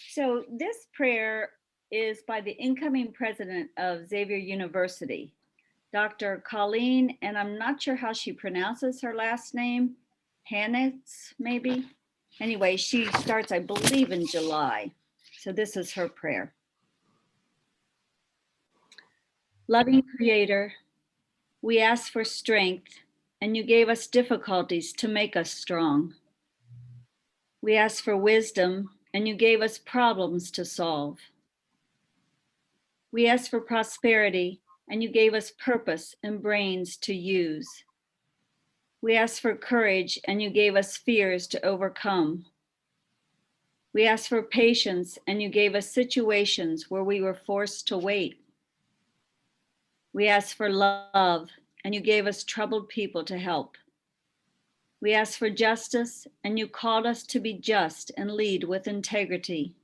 So this prayer is by the incoming president of Xavier University, Dr. Colleen, and I'm not sure how she pronounces her last name, Hanitz, maybe. Anyway, she starts, I believe, in July. So this is her prayer. Loving Creator, we ask for strength, and you gave us difficulties to make us strong. We ask for wisdom, and you gave us problems to solve. We ask for prosperity, and you gave us purpose and brains to use. We ask for courage, and you gave us fears to overcome. We ask for patience, and you gave us situations where we were forced to wait. We ask for love, and you gave us troubled people to help. We ask for justice, and you called us to be just and lead with integrity.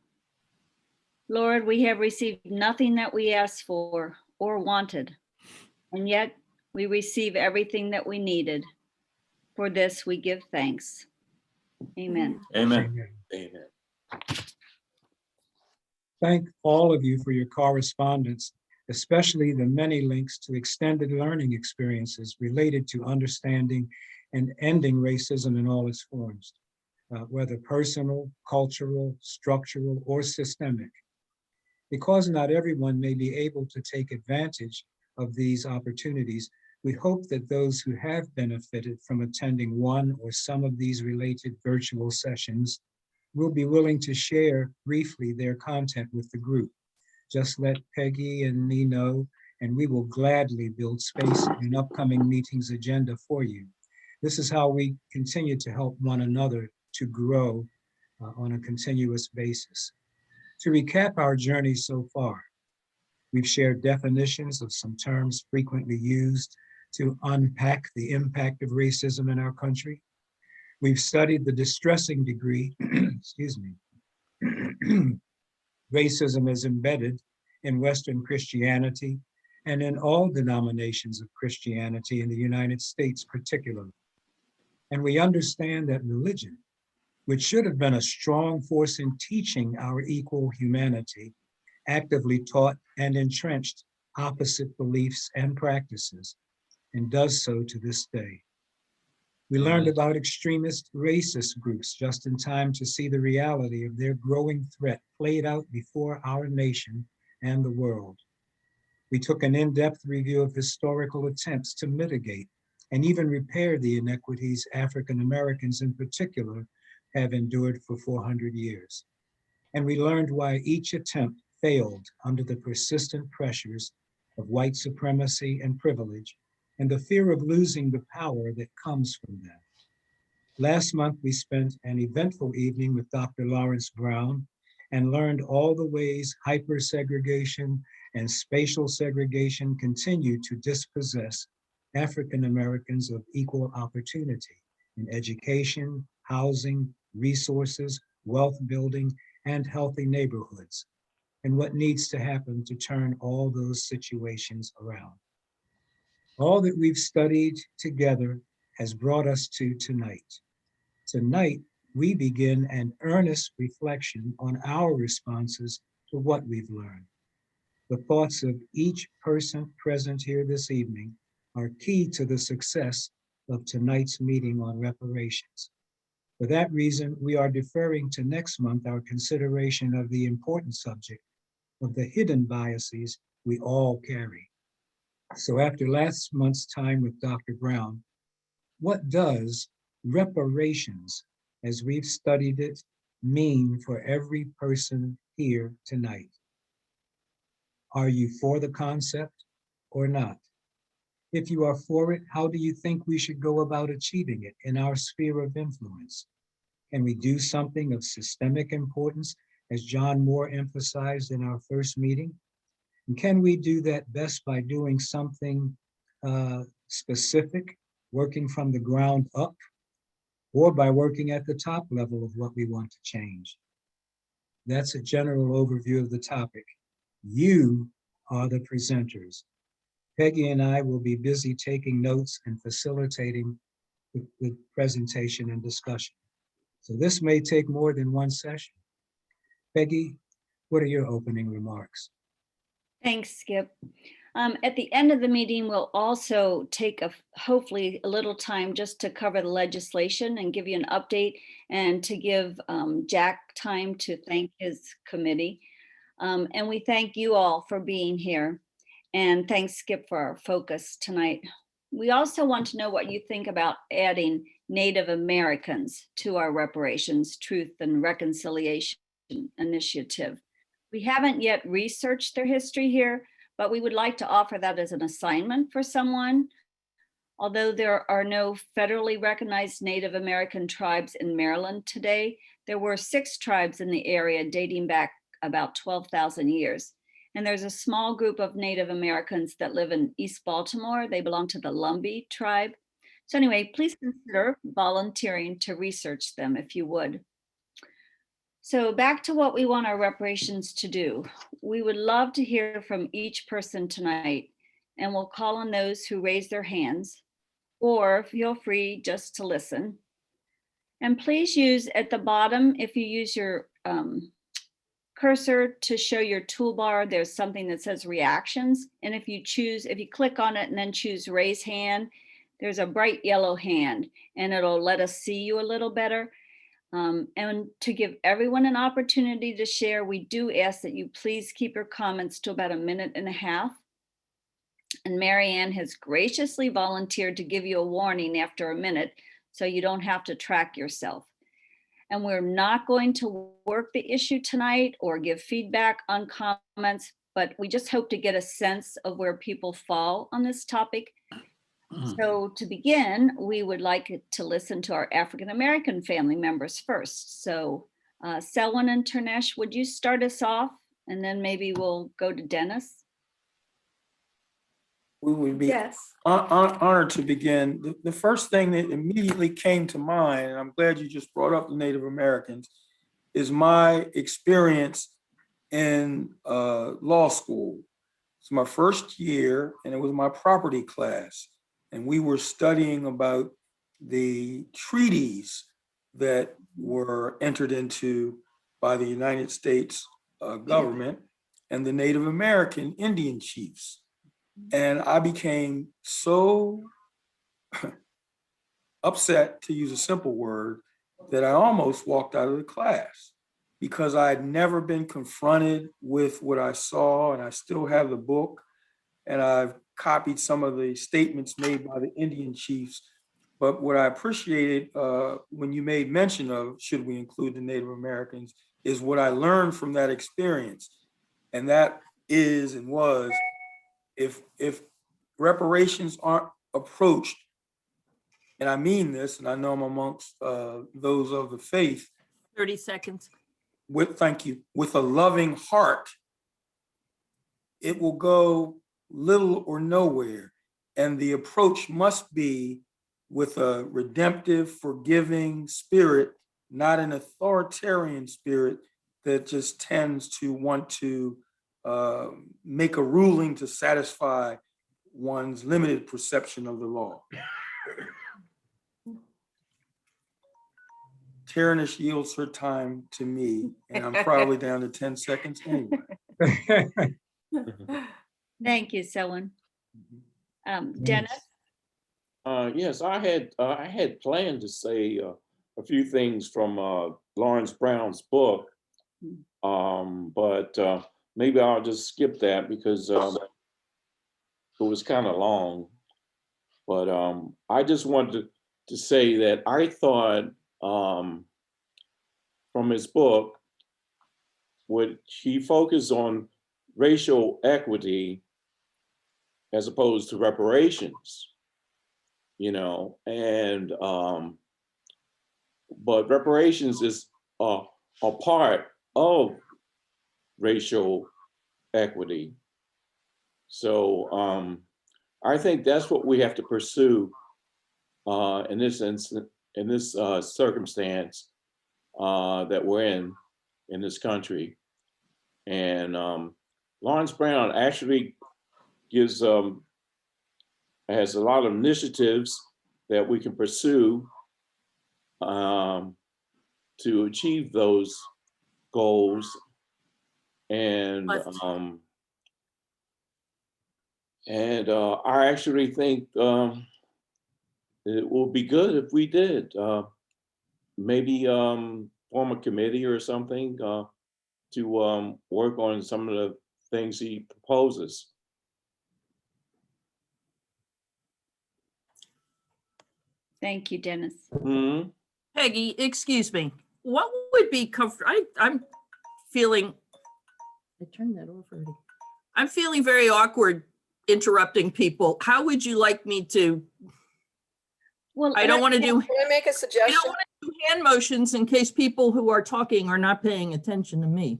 Lord, we have received nothing that we asked for or wanted, and yet we receive everything that we needed. For this we give thanks. Amen. Amen. Amen. Thank all of you for your correspondence, especially the many links to extended learning experiences related to understanding and ending racism in all its forms, whether personal, cultural, structural, or systemic. Because not everyone may be able to take advantage of these opportunities, we hope that those who have benefited from attending one or some of these related virtual sessions will be willing to share briefly their content with the group. Just let Peggy and me know, and we will gladly build space in an upcoming meeting's agenda for you. This is how we continue to help one another to grow on a continuous basis. To recap our journey so far, we've shared definitions of some terms frequently used to unpack the impact of racism in our country. We've studied the distressing degree, excuse me, racism is embedded in Western Christianity and in all denominations of Christianity in the United States particularly. And we understand that religion, which should have been a strong force in teaching our equal humanity, actively taught and entrenched opposite beliefs and practices, and does so to this day. We learned about extremist racist groups just in time to see the reality of their growing threat played out before our nation and the world. We took an in-depth review of historical attempts to mitigate and even repair the inequities African Americans in particular have endured for 400 years. And we learned why each attempt failed under the persistent pressures of white supremacy and privilege and the fear of losing the power that comes from them. Last month, we spent an eventful evening with Dr. Lawrence Brown and learned all the ways hyper-segregation and spatial segregation continue to dispossess African Americans of equal opportunity in education, housing, resources, wealth building, and healthy neighborhoods, and what needs to happen to turn all those situations around. All that we've studied together has brought us to tonight. Tonight, we begin an earnest reflection on our responses to what we've learned. The thoughts of each person present here this evening are key to the success of tonight's meeting on reparations. For that reason, we are deferring to next month our consideration of the important subject of the hidden biases we all carry. So after last month's time with Dr. Brown, what does reparations, as we've studied it, mean for every person here tonight? Are you for the concept or not? If you are for it, how do you think we should go about achieving it in our sphere of influence? Can we do something of systemic importance, as John Moore emphasized in our first meeting? And can we do that best by doing something specific, working from the ground up, or by working at the top level of what we want to change? That's a general overview of the topic. You are the presenters. Peggy and I will be busy taking notes and facilitating the presentation and discussion. So this may take more than one session. Peggy, what are your opening remarks? Thanks, Skip. At the end of the meeting, we'll also take hopefully a little time just to cover the legislation and give you an update and to give Jack time to thank his committee. And we thank you all for being here. And thanks, Skip, for our focus tonight. We also want to know what you think about adding Native Americans to our Reparations, Truth, and Reconciliation Initiative. We haven't yet researched their history here, but we would like to offer that as an assignment for someone. Although there are no federally recognized Native American tribes in Maryland today, there were 6 tribes in the area dating back about 12,000 years. And there's a small group of Native Americans that live in East Baltimore. They belong to the Lumbee tribe. So anyway, please consider volunteering to research them if you would. So back to what we want our reparations to do. We would love to hear from each person tonight, and we'll call on those who raise their hands, or feel free just to listen. And please use at the bottom, if you use your cursor to show your toolbar, there's something that says reactions. And if you click on it and then choose raise hand, there's a bright yellow hand and it'll let us see you a little better. And to give everyone an opportunity to share, we do ask that you please keep your comments to about 1.5 minutes. And Marianne has graciously volunteered to give you a warning after 1 minute so you don't have to track yourself. And we're not going to work the issue tonight or give feedback on comments, but we just hope to get a sense of where people fall on this topic. So to begin, we would like to listen to our African-American family members first. So Selwyn and Ternesh, would you start us off? And then maybe we'll go to Dennis. We would be Yes. honored to begin. The first thing that immediately came to mind, and I'm glad you just brought up the Native Americans, is my experience in law school. It's my first year, and it was my property class. And we were studying about the treaties that were entered into by the United States government and the Native American Indian chiefs. And I became so upset, to use a simple word, that I almost walked out of the class because I had never been confronted with what I saw, and I still have the book, and I've copied some of the statements made by the Indian chiefs. But what I appreciated when you made mention of, should we include the Native Americans, is what I learned from that experience. And that is and was, if reparations aren't approached, and I mean this, and I know I'm amongst those of the faith. 30 seconds. Thank you. With a loving heart, it will go little or nowhere. And the approach must be with a redemptive, forgiving spirit, not an authoritarian spirit that just tends to want to make a ruling to satisfy one's limited perception of the law. Ternish yields her time to me, and I'm probably down to 10 seconds anyway. Thank you, Selwyn. Dennis? Yes, I had planned to say a few things from Lawrence Brown's book, but maybe I'll just skip that because it was kind of long. But I just wanted to say that I thought from his book, which he focused on racial equity as opposed to reparations, and but reparations is a part of racial equity. So I think that's what we have to pursue in this instance, in this circumstance that we're in this country. And Lawrence Brown actually has a lot of initiatives that we can pursue to achieve those goals. And But- I actually think it will be good if we did. Maybe form a committee or something to work on some of the things he proposes. Thank you, Dennis. Mhm. Peggy, excuse me, what would be comfortable? I'm feeling, I turned that off already. I'm feeling very awkward interrupting people. How would you like me to? Well, I don't want to do, Can I make a I suggestion? don't want to do hand motions in case people who are talking are not paying attention to me.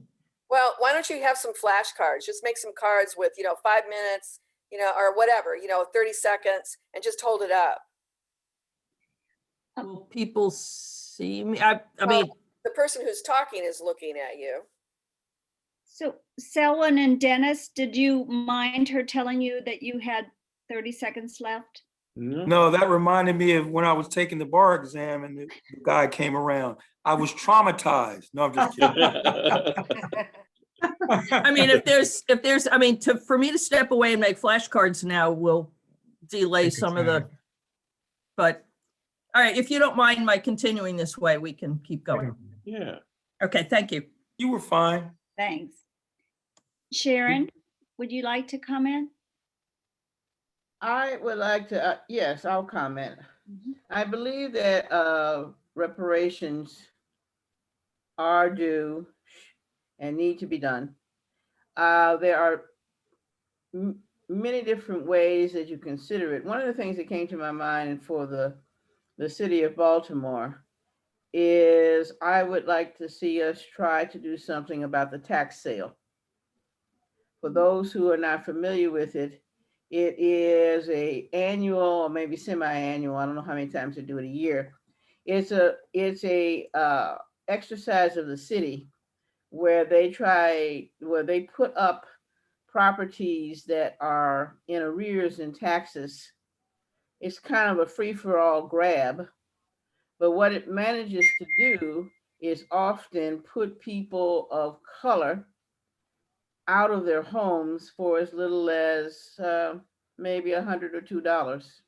Well, why don't you have some flashcards? Just make some cards with, 5 minutes, or whatever, 30 seconds, and just hold it up. Will people see me? I mean, The person who's talking is looking at you. so Selwyn and Dennis, did you mind her telling you that you had 30 seconds left? No. No, that reminded me of when I was taking the bar exam and the guy came around. I was traumatized. No, I'm just kidding. I mean, if there's, I mean, for me to step away and make flashcards now will delay Take your some of the, time. but, all right, if you don't mind my continuing this way, we can keep going. Yeah. Okay, thank you. You were fine. Thanks. Sharon, would you like to comment? I would like to, yes, I'll comment. Mhm. I believe that reparations are due and need to be done. There are many different ways that you consider it. One of the things that came to my mind for the city of Baltimore is I would like to see us try to do something about the tax sale. For those who are not familiar with it, it is a annual or maybe semi-annual. I don't know how many times they do it a year. It's a exercise of the city where they put up properties that are in arrears in taxes. It's kind of a free-for-all grab, but what it manages to do is often put people of color out of their homes for as little as maybe $100 or $2.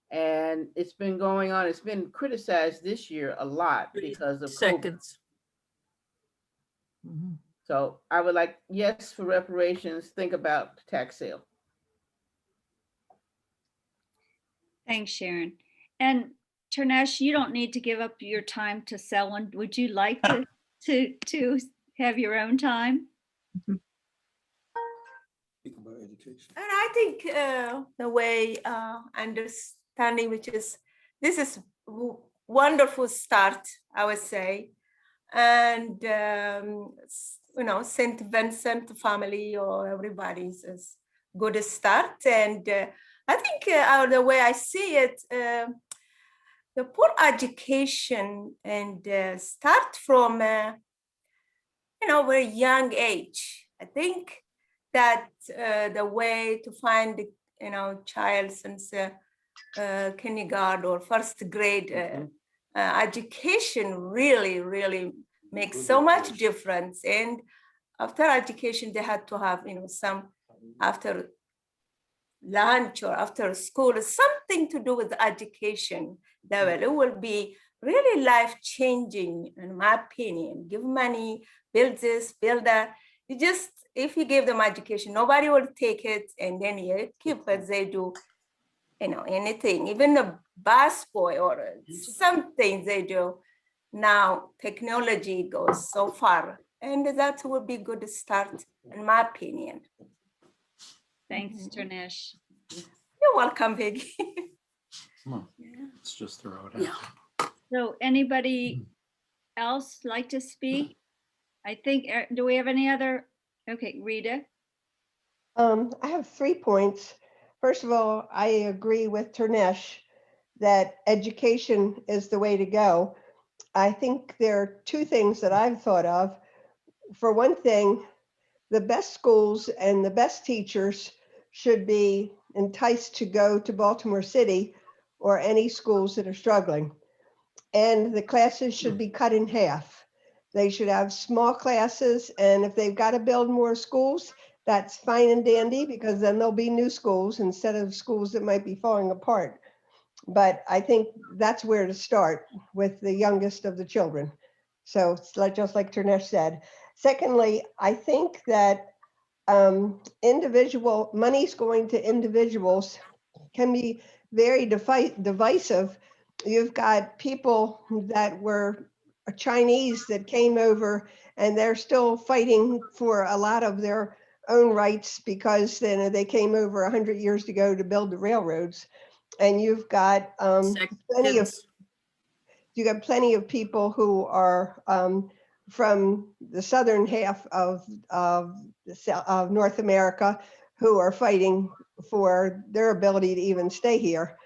And it's been going on. It's been criticized this year a lot because of COVID. Seconds. Mhm. So I would like, yes, for reparations, think about tax sale. Thanks, Sharon. And Ternesh, you don't need to give up your time to Selwyn. Would you like to have your own time? Speak about education. And I think the way understanding, which is, this is wonderful start, I would say. And, St. Vincent family or everybody's is good start. And I think the way I see it, the poor education and start from, very young age. I think that the way to find child since kindergarten or first grade education really makes so much difference. And after education, they had to have some after lunch or after school, something to do with education level. It will be really life changing, in my opinion. Give money, build this, build that. You just, if you give them education, nobody will take it, and then you keep as they do, anything, even a bus boy or something they do. Now technology goes so far, and that would be good start, in my opinion. Thanks, Ternesh. You're welcome, Peggy. Come on, let's just throw it out. Yeah. So anybody else like to speak? I think, do we have any other? Okay, Rita. I have 3 points. First of all, I agree with Ternesh that education is the way to go. I think there are 2 things that I've thought of. For one thing, the best schools and the best teachers should be enticed to go to Baltimore City or any schools that are struggling. And the classes should be cut in half They should have small classes, and if they've got to build more schools, that's fine and dandy, because then there'll be new schools instead of schools that might be falling apart. But I think that's where to start with the youngest of the children. So it's like, just like Ternesh said. Secondly, I think that individual monies going to individuals can be very divisive. You've got people that were Chinese that came over, and they're still fighting for a lot of their own rights because then they came over 100 years ago to build the railroads. And you've got plenty of Seconds. people who are from the southern half of North America who are fighting for their ability to even stay here.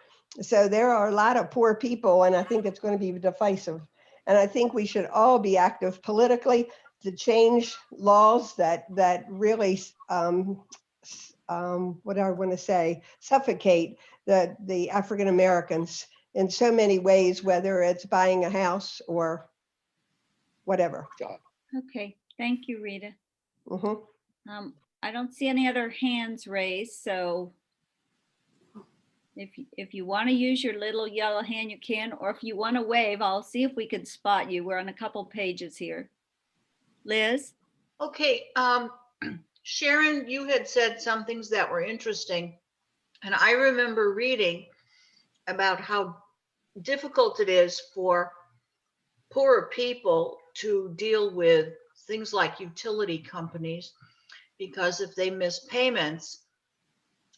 So there are a lot of poor people, and I think it's going to be divisive. And I think we should all be active politically to change laws that really, what do I want to say, suffocate the African Americans in so many ways, whether it's buying a house or whatever. Okay, thank you, Rita. Mhm. I don't see any other hands raised, so if you want to use your little yellow hand, you can, or if you want to wave, I'll see if we can spot you. We're on a couple pages here. Liz? Okay, Sharon, you had said some things that were interesting. And I remember reading about how difficult it is for poorer people to deal with things like utility companies, because if they miss payments,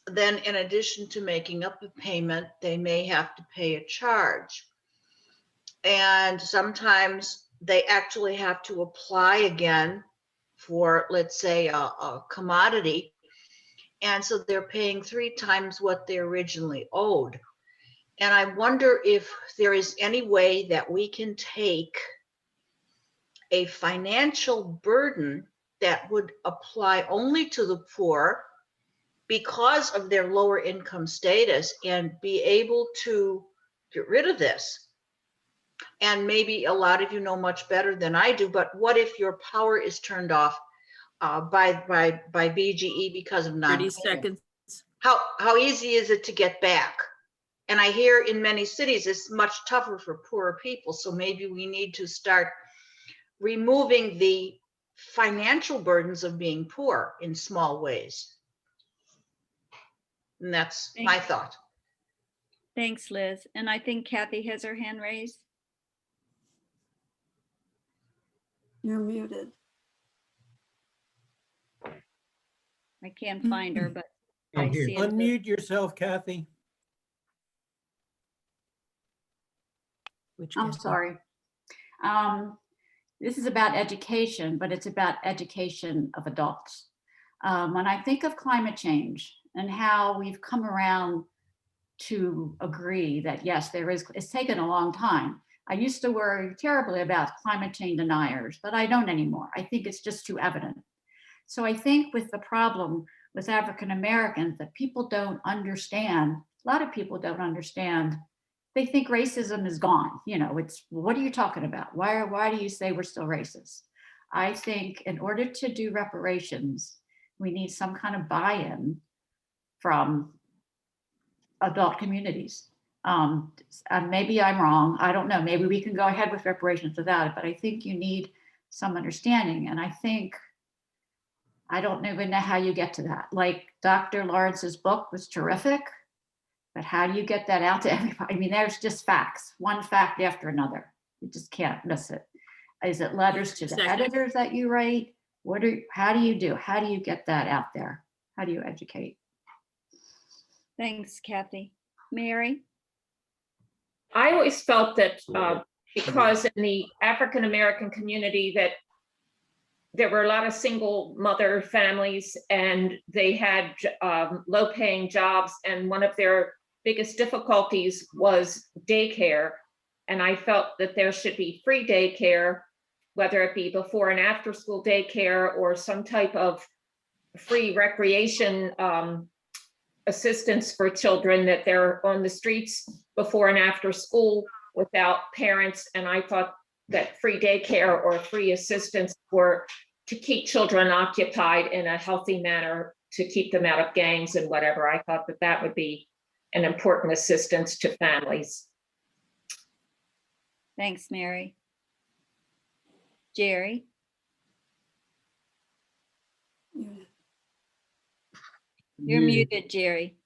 then in addition to making up the payment, they may have to pay a charge. And sometimes they actually have to apply again for, let's say, a commodity. And so they're paying 3 times what they originally owed. And I wonder if there is any way that we can take a financial burden that would apply only to the poor because of their lower income status and be able to get rid of this. And maybe a lot of you know much better than I do, but what if your power is turned off by BGE because of 30 non-payment? seconds. How easy is it to get back? And I hear in many cities it's much tougher for poorer people. So maybe we need to start removing the financial burdens of being poor in small ways. And that's my thought. Thanks, Liz. And I think Kathy has her hand raised. You're muted. I can't find her, but Oh, I here. see it. Unmute yourself, Kathy. Which I'm Kathy? sorry. This is about education, but it's about education of adults. When I think of climate change and how we've come around to agree that yes, it's taken a long time. I used to worry terribly about climate change deniers, but I don't anymore. I think it's just too evident. So I think with the problem with African Americans that people don't understand, a lot of people don't understand. They think racism is gone. You know, it's, what are you talking about? Why do you say we're still racist? I think in order to do reparations, we need some kind of buy-in from adult communities. Maybe I'm wrong. I don't know. Maybe we can go ahead with reparations without it, but I think you need some understanding. And I think, I don't even know how you get to that. Like Dr. Lawrence's book was terrific, but how do you get that out to everybody? I mean, there's just facts, one fact after another. You just can't miss it. Is it letters to the editors that you write? How do you get that out there? How do you educate? Thanks, Kathy. Mary? I always felt that because in the African American community that there were a lot of single mother families and they had low paying jobs, and one of their biggest difficulties was daycare. And I felt that there should be free daycare, whether it be before and after school daycare or some type of free recreation assistance for children, that they're on the streets before and after school without parents. And I thought that free daycare or free assistance for to keep children occupied in a healthy manner, to keep them out of gangs and whatever. I thought that that would be an important assistance to families. Thanks, Mary. Jerry? You're muted, Jerry.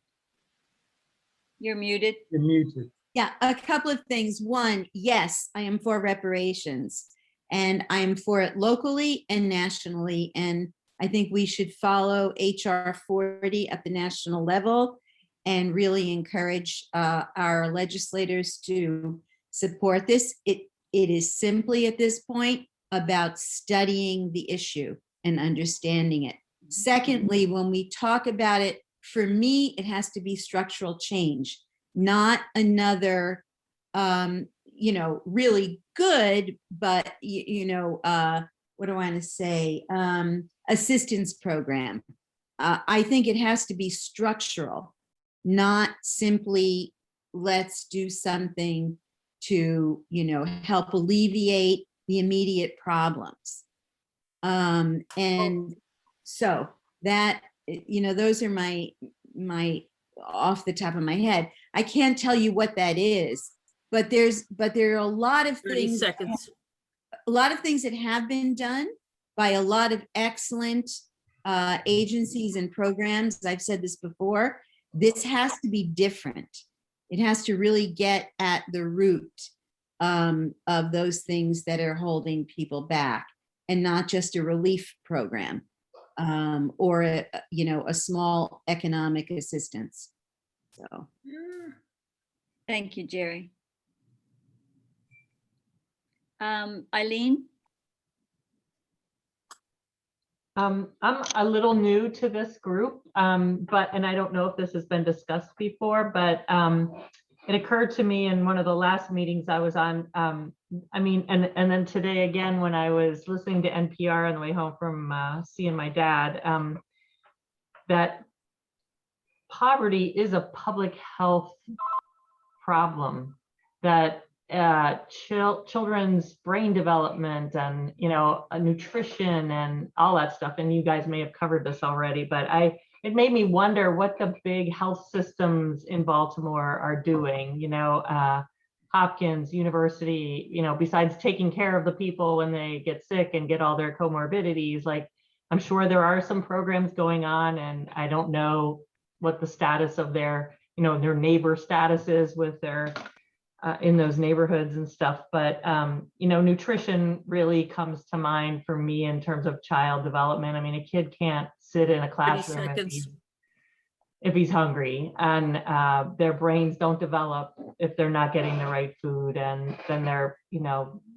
You're muted. You're muted. Yeah, a couple of things. One, yes, I am for reparations, and I am for it locally and nationally. And I think we should follow HR 40 at the national level and really encourage our legislators to support this. It is simply at this point about studying the issue and understanding it. Secondly, when we talk about it, for me, it has to be structural change, not another, really good, but, what do I want to say? Assistance program. I think it has to be structural, not simply let's do something to, help alleviate the immediate problems. And so that, those are my off the top of my head. I can't tell you what that is, but there are a lot of 30 things, seconds. a lot of things that have been done by a lot of excellent agencies and programs. I've said this before. This has to be different. It has to really get at the root of those things that are holding people back, and not just a relief program or a small economic assistance. So, Thank you, Jerry. Eileen? I'm a little new to this group, and I don't know if this has been discussed before, but it occurred to me in one of the last meetings I was on, and then today again, when I was listening to NPR on the way home from seeing my dad, that poverty is a public health problem, that children's brain development and nutrition and all that stuff, and you guys may have covered this already, but it made me wonder what the big health systems in Baltimore are doing. Hopkins University, besides taking care of the people when they get sick and get all their comorbidities, like I'm sure there are some programs going on, and I don't know what the status of their neighbor status is with their in those neighborhoods and stuff. But, nutrition really comes to mind for me in terms of child development. I mean, a kid can't sit in a classroom if he's hungry, and their brains don't develop if they're not getting the right food, and then they're,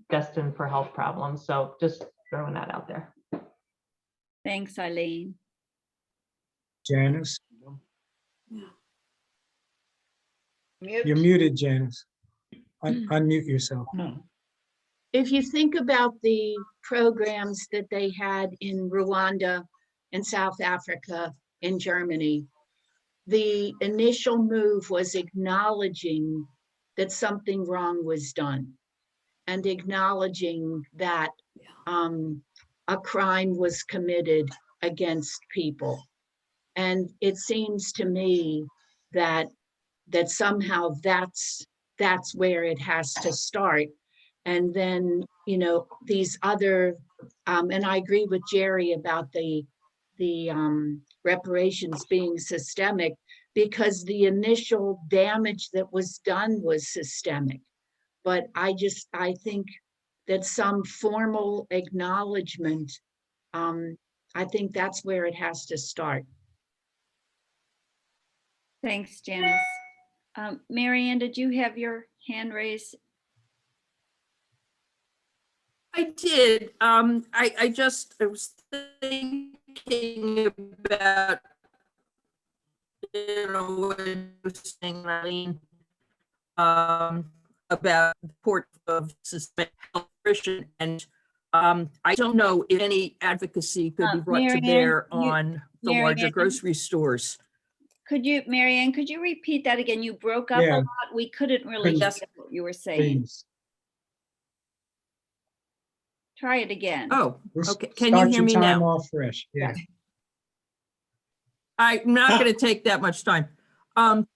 destined for health problems. So just throwing that out there. Thanks, Eileen. Janice? You're muted, Janice. Unmute yourself. If you think about the programs that they had in Rwanda and South Africa and Germany, the initial move was acknowledging that something wrong was done and acknowledging that a crime was committed against people. And it seems to me that somehow that's where it has to start. And then, these other, and I agree with Jerry about the reparations being systemic, because the initial damage that was done was systemic. But I think that some formal acknowledgement, I think that's where it has to start. Thanks, Janice. Marianne, did you have your hand raised? I did. I was thinking about, what you were saying, Eileen, about the port of systemic health nutrition, and I don't know if any advocacy could be brought to bear on the larger grocery stores. Marianne, could you repeat that again? You broke up a lot. We couldn't really hear what you were saying. Please. Try it again. Oh, We'll okay. Can you start hear your me time now? off fresh. Yeah. I'm not going to take that much time. Can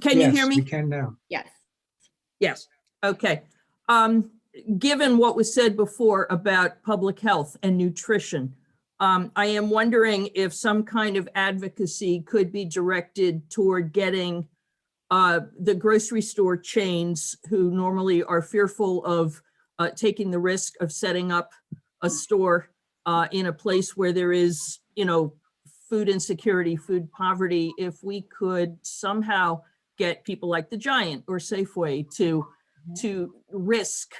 you hear Yes, we me? can now. Yes. Yes. Okay. Given what was said before about public health and nutrition, I am wondering if some kind of advocacy could be directed toward getting the grocery store chains, who normally are fearful of taking the risk of setting up a store in a place where there is, food insecurity, food poverty, if we could somehow get people like the Giant or Safeway to risk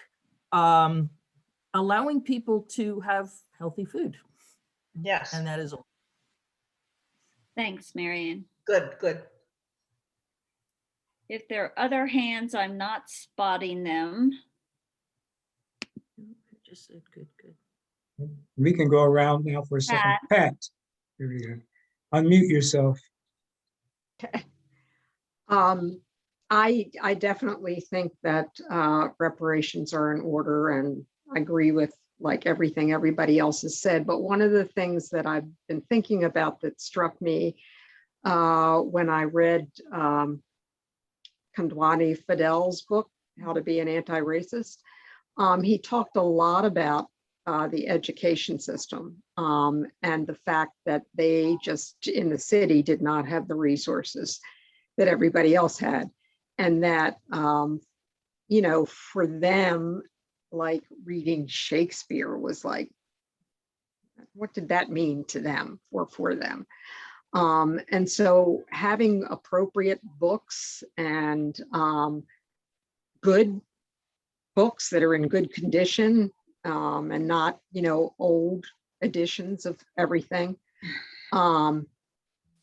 allowing people to have healthy food. Yes, And that is all. Thanks, Marion. good, good. If there are other hands, I'm not spotting them. Just said good. We can go around now for a second. Pat, here we go. Unmute yourself. I definitely think that reparations are in order, and I agree with like everything everybody else has said. But one of the things that I've been thinking about that struck me when I read Kandwani Fidel's book, How to Be an Anti-Racist, he talked a lot about the education system and the fact that they just in the city did not have the resources that everybody else had. And that, for them, like reading Shakespeare was like, what did that mean to them or for them? And so having appropriate books and good books that are in good condition and not, old editions of everything,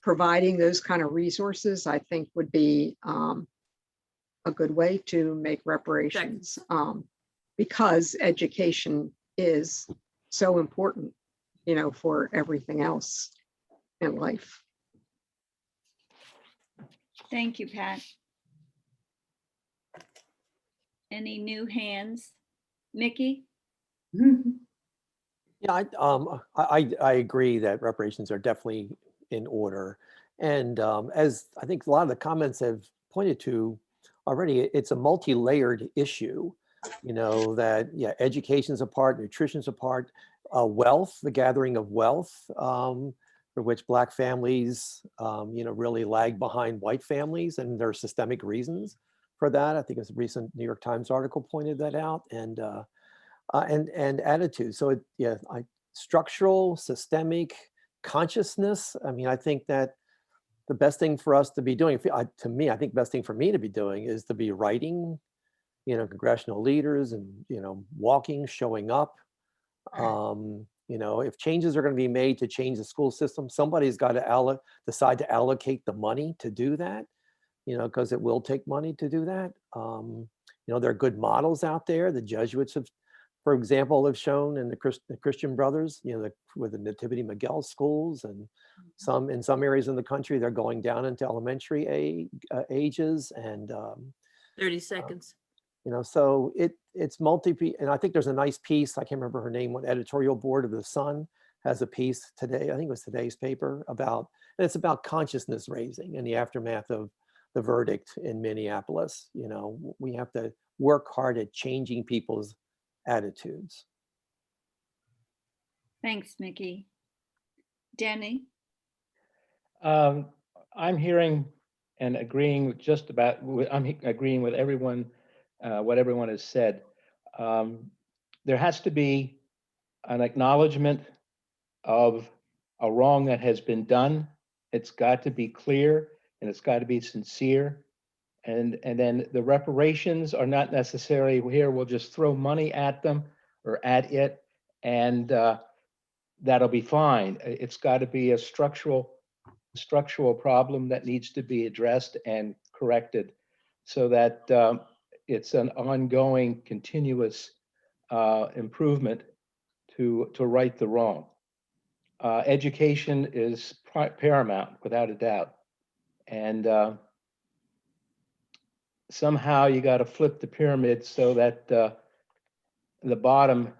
providing those kind of resources, I think would be a good way to make reparations because education is so important, for everything else in life. Thank you, Pat. Any new hands? Mickey? Yeah, I agree that reparations are definitely in order. And as I think a lot of the comments have pointed to already, it's a multi-layered issue, that, yeah, education's a part, nutrition's a part, wealth, the gathering of wealth, for which Black families, really lag behind white families, and there are systemic reasons for that. I think it's a recent New York Times article pointed that out, and attitude. So structural, systemic consciousness. I mean, I think that the best thing for us to be doing, to me, I think the best thing for me to be doing is to be writing, congressional leaders and, walking, showing up. If changes are going to be made to change the school system, somebody's got to decide to allocate the money to do that, because it will take money to do that. There are good models out there. The Jesuits have, for example, have shown in the Christian Brothers, with the Nativity Miguel schools, and in some areas in the country, they're going down into elementary ages, and 30 seconds. So it's and I think there's a nice piece, I can't remember her name, what editorial board of the Sun has a piece today, I think it was today's paper, and it's about consciousness raising in the aftermath of the verdict in Minneapolis. We have to work hard at changing people's attitudes. Thanks, Mickey. Danny? I'm hearing and agreeing with I'm agreeing with everyone, what everyone has said. There has to be an acknowledgement of a wrong that has been done. It's got to be clear and it's got to be sincere. And then the reparations are not necessarily here, we'll just throw money at them or at it, and that'll be fine. It's got to be a structural problem that needs to be addressed and corrected so that it's an ongoing, continuous improvement to right the wrong. Education is paramount, without a doubt. And somehow you got to flip the pyramid so that the bottom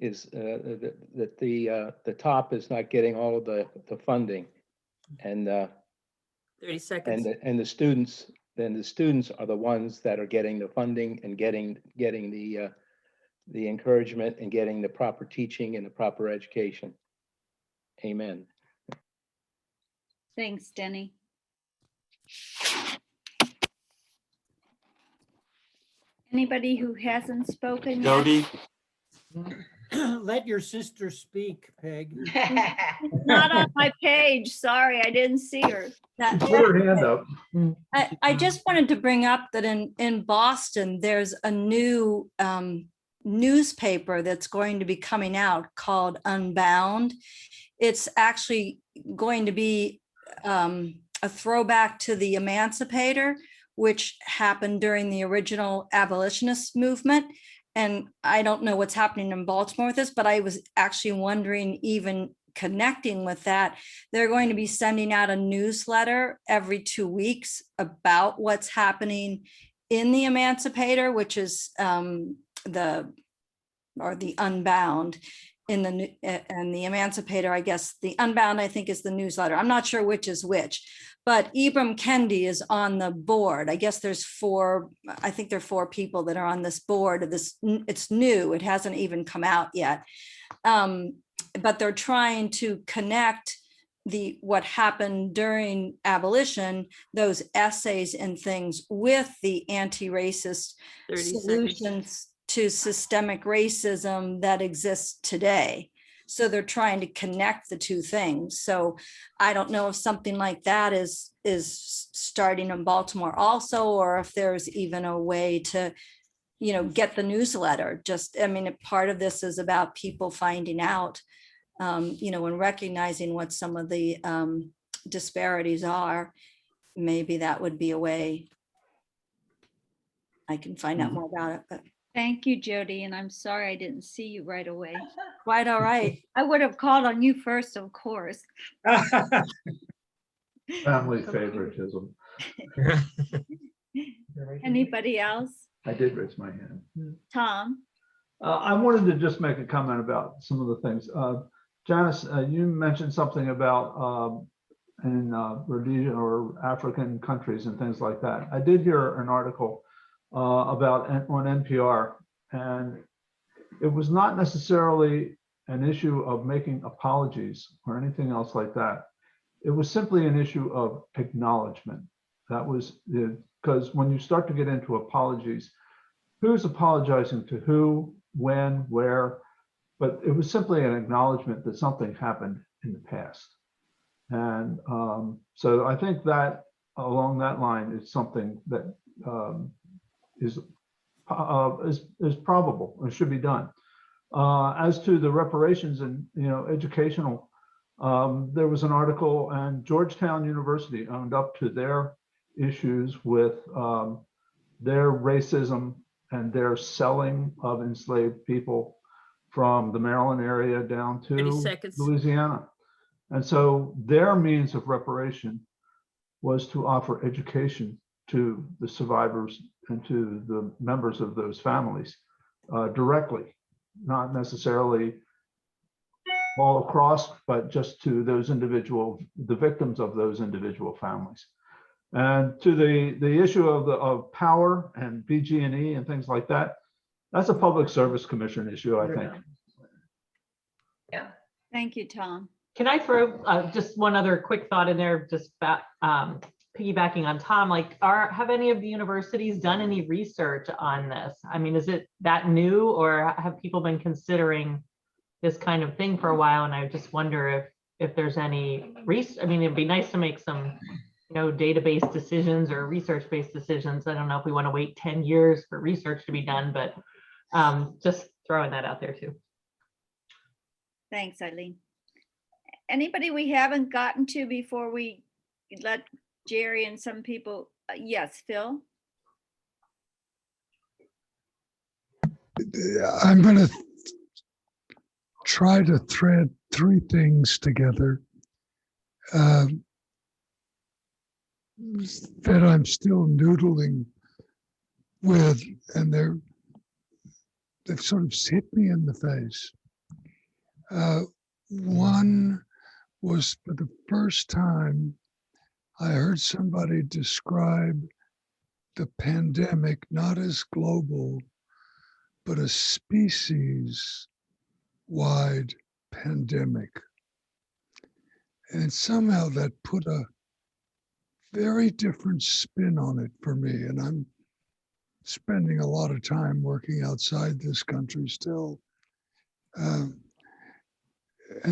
is that the top is not getting all of the funding, and 30 seconds. and the students, then the students are the ones that are getting the funding and getting the encouragement and getting the proper teaching and the proper education. Amen. Thanks, Denny. Anybody who hasn't spoken yet? Jody? Let your sister speak, Peg. Not on my page. Sorry, I didn't see her. Put her hand up. I just wanted to bring up that in Boston, there's a new newspaper that's going to be coming out called Unbound. It's actually going to be a throwback to the Emancipator, which happened during the original abolitionist movement. And I don't know what's happening in Baltimore with this, but I was actually wondering, even connecting with that, they're going to be sending out a newsletter every 2 weeks about what's happening in the Emancipator, which is the Unbound in the, and the Emancipator, I guess the Unbound, I think, is the newsletter. I'm not sure which is which, but Ibram Kendi is on the board. I guess there's I think there are 4 people that are on this board of this. It's new, it hasn't even come out yet. But they're trying to connect what happened during abolition, those essays and things, with the anti-racist 30 solutions seconds. to systemic racism that exists today. So they're trying to connect the two things. So I don't know if something like that is starting in Baltimore also, or if there's even a way to, get the newsletter. Part of this is about people finding out, and recognizing what some of the disparities are. Maybe that would be a way I can find out more about it. But Thank you, Jody, and I'm sorry I didn't see you right away. quite all right. I would have called on you first, of course. Family favoritism. Anybody else? I did raise my hand. Tom? I wanted to just make a comment about some of the things. Janice, you mentioned something about in Rhodesia or African countries and things like that. I did hear an article about on NPR, and it was not necessarily an issue of making apologies or anything else like that. It was simply an issue of acknowledgement. That was because when you start to get into apologies, who's apologizing to who, when, where, but it was simply an acknowledgement that something happened in the past. And so I think that along that line is something that is probable or should be done. As to the reparations and educational, there was an article, and Georgetown University owned up to their issues with their racism and their selling of enslaved people from the Maryland area down 30 to seconds. Louisiana. And so their means of reparation was to offer education to the survivors and to the members of those families directly, not necessarily all across, but just to those the victims of those individual families. And to the issue of power and BG&E and things like that, that's a Public Service Commission issue, I think. Yeah. Thank you, Tom. Can I throw just one other quick thought in there, just about piggybacking on Tom, like have any of the universities done any research on this? I mean, is it that new, or have people been considering this kind of thing for a while? And I just wonder if there's any research. I mean, it'd be nice to make some database decisions or research-based decisions. I don't know if we want to wait 10 years for research to be done, but just throwing that out there too. Thanks, Eileen. Anybody we haven't gotten to before we let Jerry and some people? Yes, Phil? I'm going to try to thread 3 things together that I'm still noodling with, and they've sort of hit me in the face. Uh, One was for the first time I heard somebody describe the pandemic not as global, but a species-wide pandemic. And somehow that put a very different spin on it for me. And I'm spending a lot of time working outside this country still. And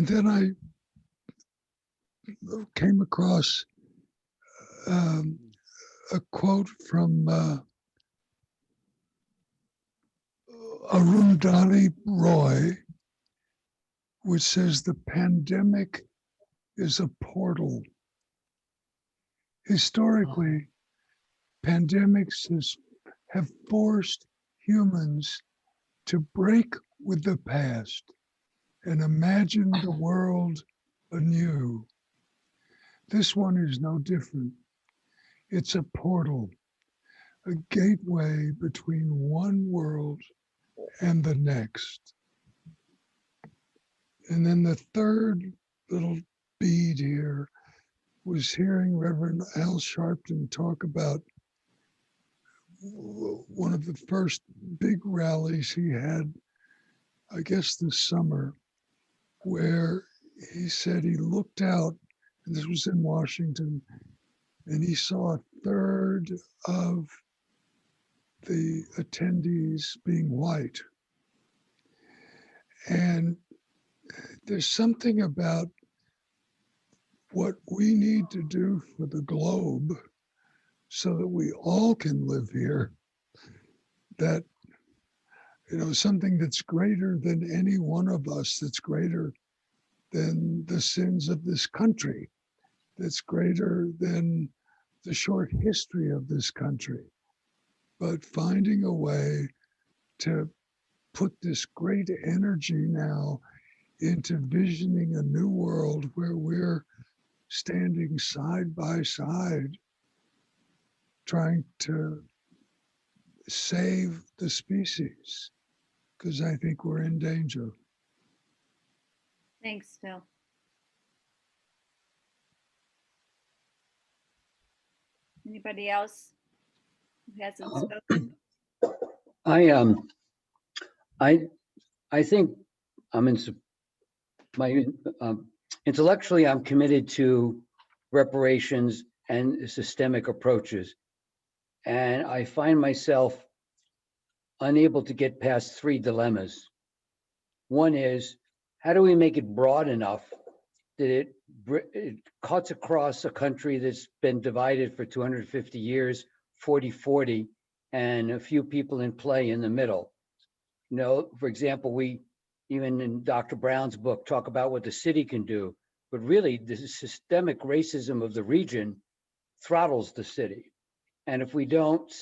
then I came across a quote from Arundhati Roy, which says the pandemic is a portal. Historically, pandemics have forced humans to break with the past and imagine the world anew. This one is no different. It's a portal, a gateway between one world and the next. And then the third little bead here was hearing Reverend Al Sharpton talk about one of the first big rallies he had, I guess this summer, where he said he looked out, and this was in Washington, and he saw a third of the attendees being white. And there's something about what we need to do for the globe so that we all can live here, that, you know, something that's greater than any one of us, that's greater than the sins of this country, that's greater than the short history of this country, but finding a way to put this great energy now into visioning a new world where we're standing side by side, trying to save the species, because I think we're in danger. Thanks, Phil. Anybody else who hasn't spoken? I think I'm in my intellectually I'm committed to reparations and systemic approaches, and I find myself unable to get past three dilemmas. One is, how do we make it broad enough that it cuts across a country that's been divided for 250 years, 40-40, and a few people in play in the middle? You know, for example, we, even in Dr. Brown's book, talk about what the city can do, but really the systemic racism of the region throttles the city. And if we don't,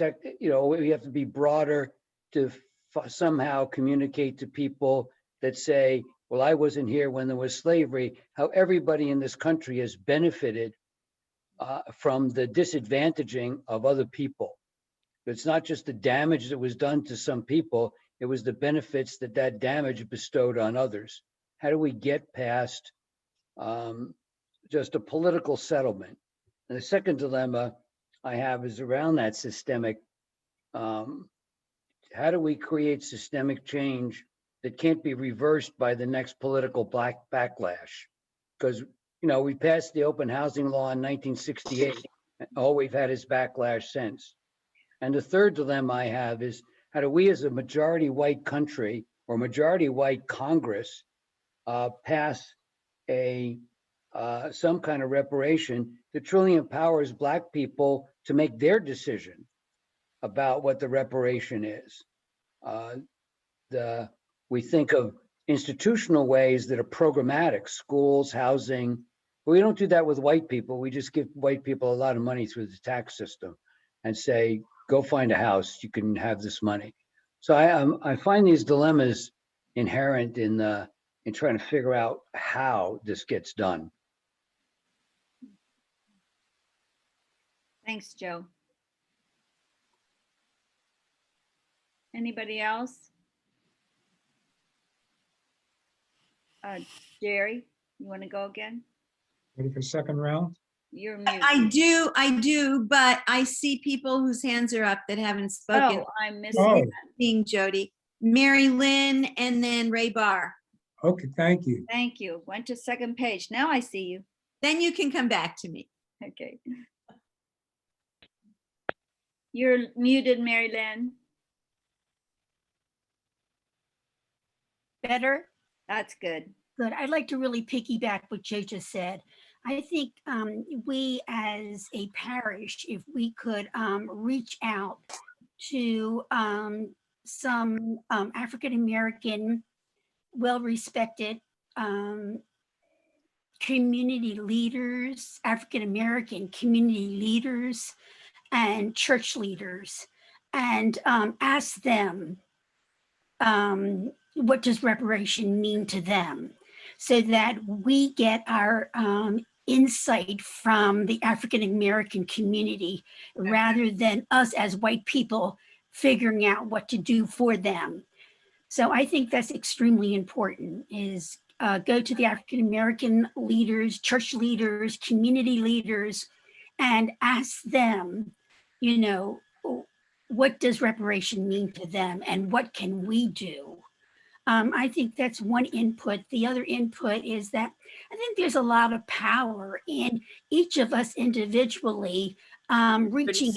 you know, we have to be broader to somehow communicate to people that say, well, I wasn't here when there was slavery, how everybody in this country has benefited from the disadvantaging of other people. It's not just the damage that was done to some people, it was the benefits that that damage bestowed on others. How do we get past just a political settlement? And the second dilemma I have is around that systemic. How do we create systemic change that can't be reversed by the next political backlash? Because, you know, we passed the open housing law in 1968, and all we've had is backlash since. And the third dilemma I have is, how do we as a majority white country or majority white Congress pass some kind of reparation that truly empowers Black people to make their decision about what the reparation is? We think of institutional ways that are programmatic, schools, housing, but we don't do that with white people. We just give white people a lot of money through the tax system and say, go find a house, you can have this money. So I find these dilemmas inherent in trying to figure out how this gets done. Thanks, Joe. Anybody else? Jerry, you want to go again? Ready for second round? You're muted. I do, but I see people whose hands are up that haven't spoken. Oh, I'm missing. Oh, Seeing Jody, Mary Lynn, and then Ray Barr. okay, thank you. Thank you. Went to second page. Now I see you. Then you can come back to me. Okay. You're muted, Mary Lynn. Better? That's good. Good. I'd like to really piggyback what Jay just said. I think we as a parish, if we could reach out to some African-American, well-respected community leaders, African-American community leaders and church leaders, and ask them, what does reparation mean to them, so that we get our insight from the African American community rather than us as white people figuring out what to do for them. So I think that's extremely important, is go to the African American leaders, church leaders, community leaders, and ask them, you know, what does reparation mean to them and what can we do? I think that's one input. The other input is that I think there's a lot of power in each of us individually reaching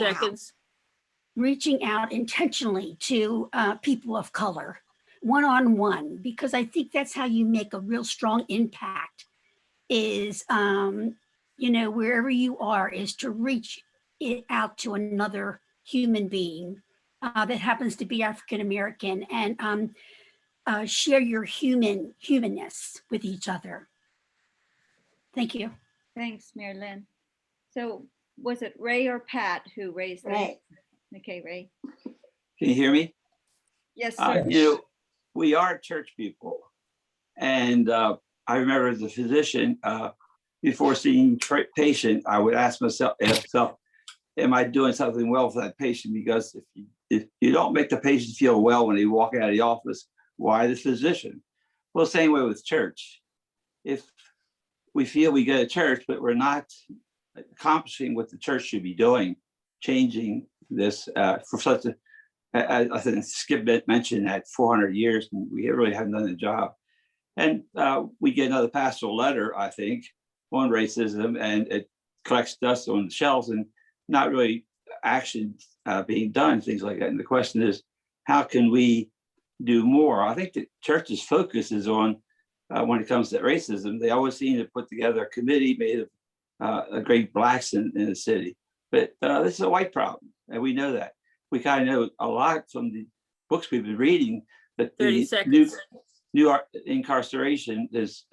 out intentionally to people of color, one-on-one, because I think that's how you make a real strong impact, is, you know, wherever you are, is to reach it out to another human being that happens to be African-American, and share your humanness with each other. Thank you. Thanks, Mary Lynn. So was it Ray or Pat who raised that? Ray. Okay, Ray. Can you hear me? Yes, sir. You know, we are church people. And I remember as a physician, before seeing patient, I would ask myself, am I doing something well for that patient? Because if you don't make the patient feel well when they walk out of the office, why the physician? Well, same way with church. If we feel we go to church, but we're not accomplishing what the church should be doing, changing this for such a, I think Skip mentioned that 400 years, and we really haven't done the job. And we get another pastoral letter, I think, on racism, and it collects dust on the shelves and not really action being done, things like that. And the question is, how can we do more? I think the church's focus is on, when it comes to racism, they always seem to put together a committee made of great blacks in the city. But this is a white problem, and we know that. We kind of know a lot from the books we've been reading that the new incarceration is,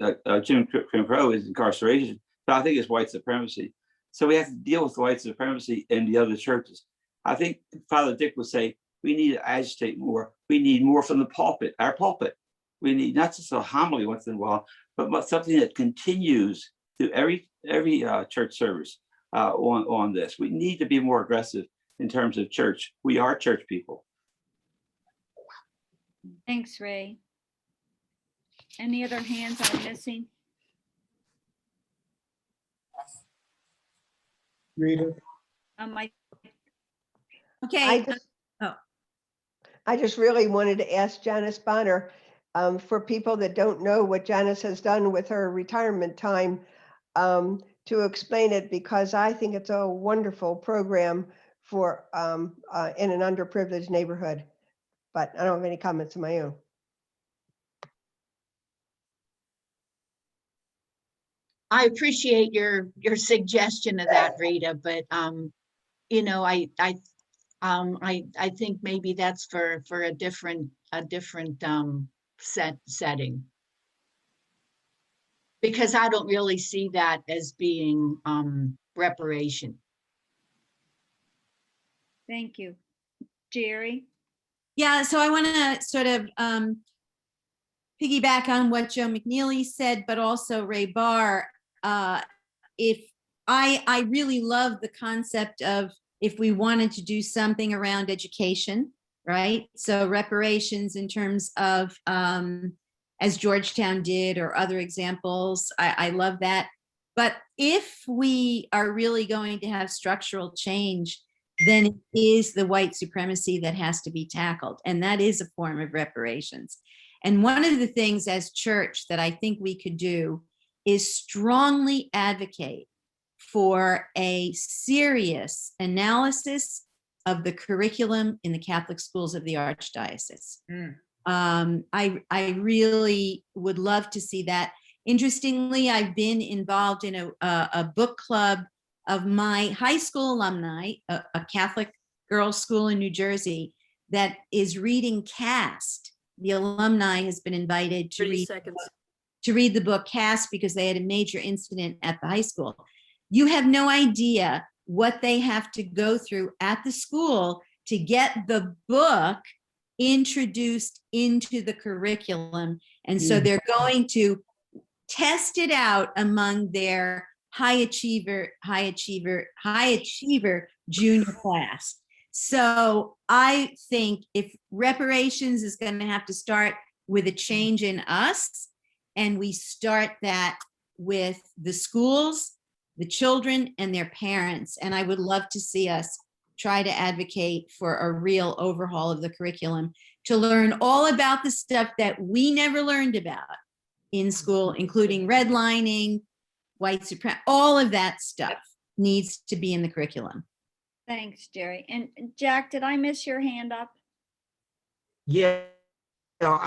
Jim Crow is incarceration, but I think it's white supremacy. So we have to deal with white supremacy in the other churches. I think Father Dick would say, we need to agitate more. We need more from the pulpit, our pulpit. We need not just a homily once in a while, but something that continues through every church service on this. We need to be more aggressive in terms of church. We are church people. Thanks, Ray. Any other hands I'm missing? Rita? Okay. I just really wanted to ask Janice Bonner, for people that don't know what Janice has done with her retirement time, to explain it, because I think it's a wonderful program for in an underprivileged neighborhood. But I don't have any comments of my own. I appreciate your suggestion of that, Rita, but you know, I think maybe that's for a different setting, because I don't really see that as being reparation. Thank you. Jerry? Yeah, so I want to sort of piggyback on what Joe McNeely said, but also Ray Barr. If I really love the concept of, if we wanted to do something around education, right? So reparations in terms of as Georgetown did, or other examples. I love that. But if we are really going to have structural change, then it is the white supremacy that has to be tackled. And that is a form of reparations. And one of the things as church that I think we could do is strongly advocate for a serious analysis of the curriculum in the Catholic schools of the Archdiocese. I really would love to see that. Interestingly, I've been involved in a book club of my high school alumni, a Catholic girls' school in New Jersey, that is reading Caste. The alumni has been invited to 30 seconds. read the book Caste because they had a major incident at the high school. You have no idea what they have to go through at the school to get the book introduced into the curriculum. And so they're going to test it out among their high achiever junior class. So I think if reparations is going to have to start with a change in us, and we start that with the schools, the children, and their parents. And I would love to see us try to advocate for a real overhaul of the curriculum to learn all about the stuff that we never learned about in school, including redlining, white supremacy, all of that stuff needs to be in the curriculum. Thanks, Jerry. And Jack, did I miss your hand up? Yeah, no,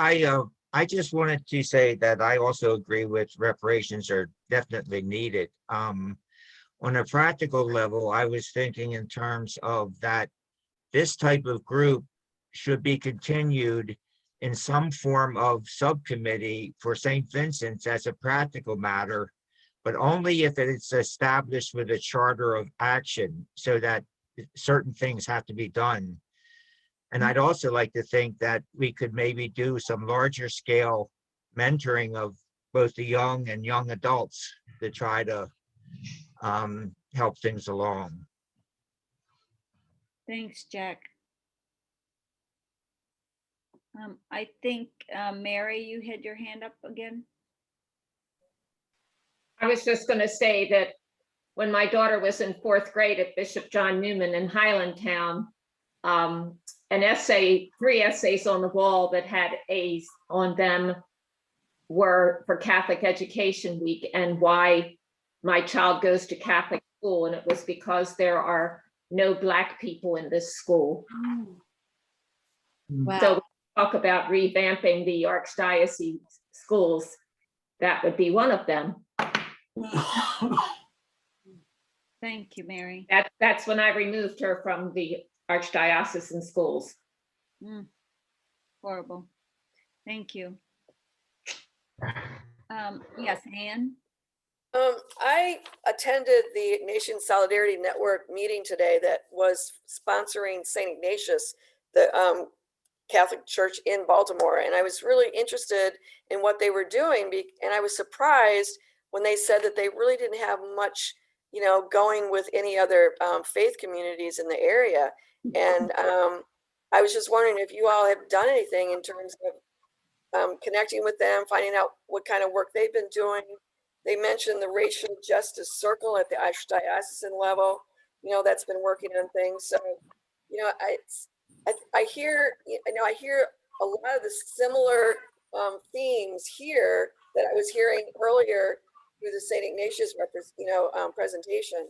I just wanted to say that I also agree with reparations are definitely needed. On a practical level, I was thinking in terms of that this type of group should be continued in some form of subcommittee for St. Vincent's as a practical matter, but only if it is established with a charter of action so that certain things have to be done. And I'd also like to think that we could maybe do some larger scale mentoring of both the young and young adults to try to help things along. Thanks, Jack. I think, Mary, you had your hand up again. I was just going to say that when my daughter was in 4th grade at Bishop John Newman in Highlandtown, three essays on the wall that had A's on them were for Catholic Education Week and why my child goes to Catholic school. And it was because there are no Black people in this school. Wow. So we talk about revamping the Archdiocese schools. That would be one of them. Thank you, Mary. That's when I removed her from the Archdiocesan schools. Horrible. Thank you. Yes, Anne? I attended the Ignatian Solidarity Network meeting today that was sponsoring St. Ignatius, the Catholic Church in Baltimore. And I was really interested in what they were doing. And I was surprised when they said that they really didn't have much, going with any other faith communities in the area. And I was just wondering if you all have done anything in terms of connecting with them, finding out what kind of work they've been doing. They mentioned the Racial Justice Circle at the Archdiocesan level, that's been working on things. So, I hear a lot of the similar themes here that I was hearing earlier through the St. Ignatius presentation.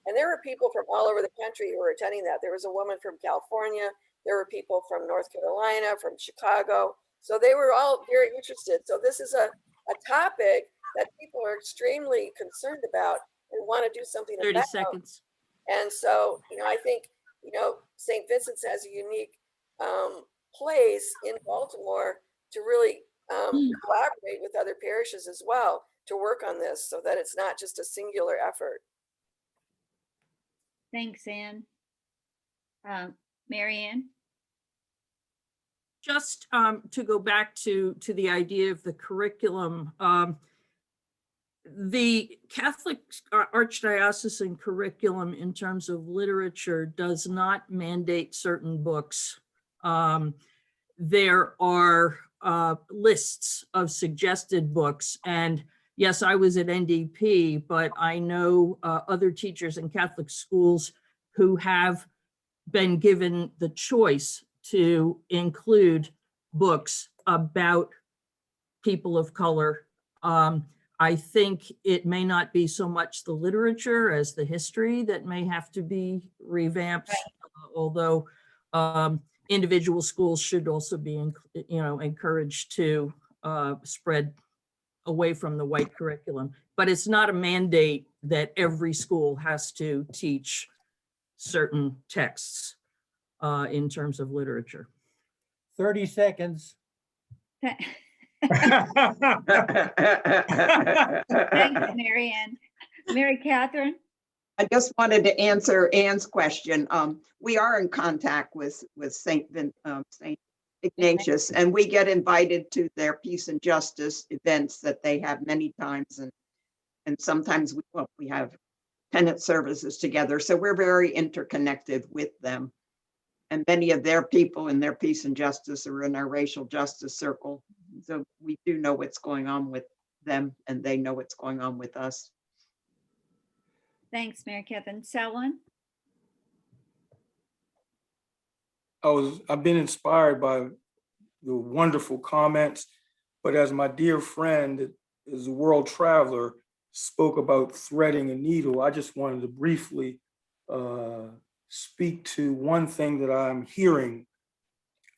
And there were people from all over the country who were attending that. There was a woman from California. There were people from North Carolina, from Chicago. So they were all very interested. So this is a topic that people are extremely concerned about and want to do something 30 about. seconds. And so, I think, St. Vincent's has a unique place in Baltimore to really collaborate with other parishes as well to work on this so that it's not just a singular effort. Thanks, Anne. Mary Ann? Just to go back to the idea of the curriculum, the Catholic Archdiocesan curriculum in terms of literature does not mandate certain books. There are lists of suggested books. And yes, I was at NDP, but I know other teachers in Catholic schools who have been given the choice to include books about people of color. I think it may not be so much the literature as the history that may have to be revamped, although individual schools should also be, encouraged to spread away from the white curriculum. But it's not a mandate that every school has to teach certain texts in terms of literature. 30 seconds. Thanks, Mary Ann. Mary Catherine? I just wanted to answer Ann's question. We are in contact with Saint Ignatius, and we get invited to their peace and justice events that they have many times, and sometimes we have tenant services together. So we're very interconnected with them, and many of their people in their peace and justice are in our racial justice circle. So we do know what's going on with them, and they know what's going on with us. Thanks, Mary Catherine. Selwyn? I've been inspired by the wonderful comments, but as my dear friend, as a world traveler, spoke about threading a needle, I just wanted to briefly speak to one thing that I'm hearing,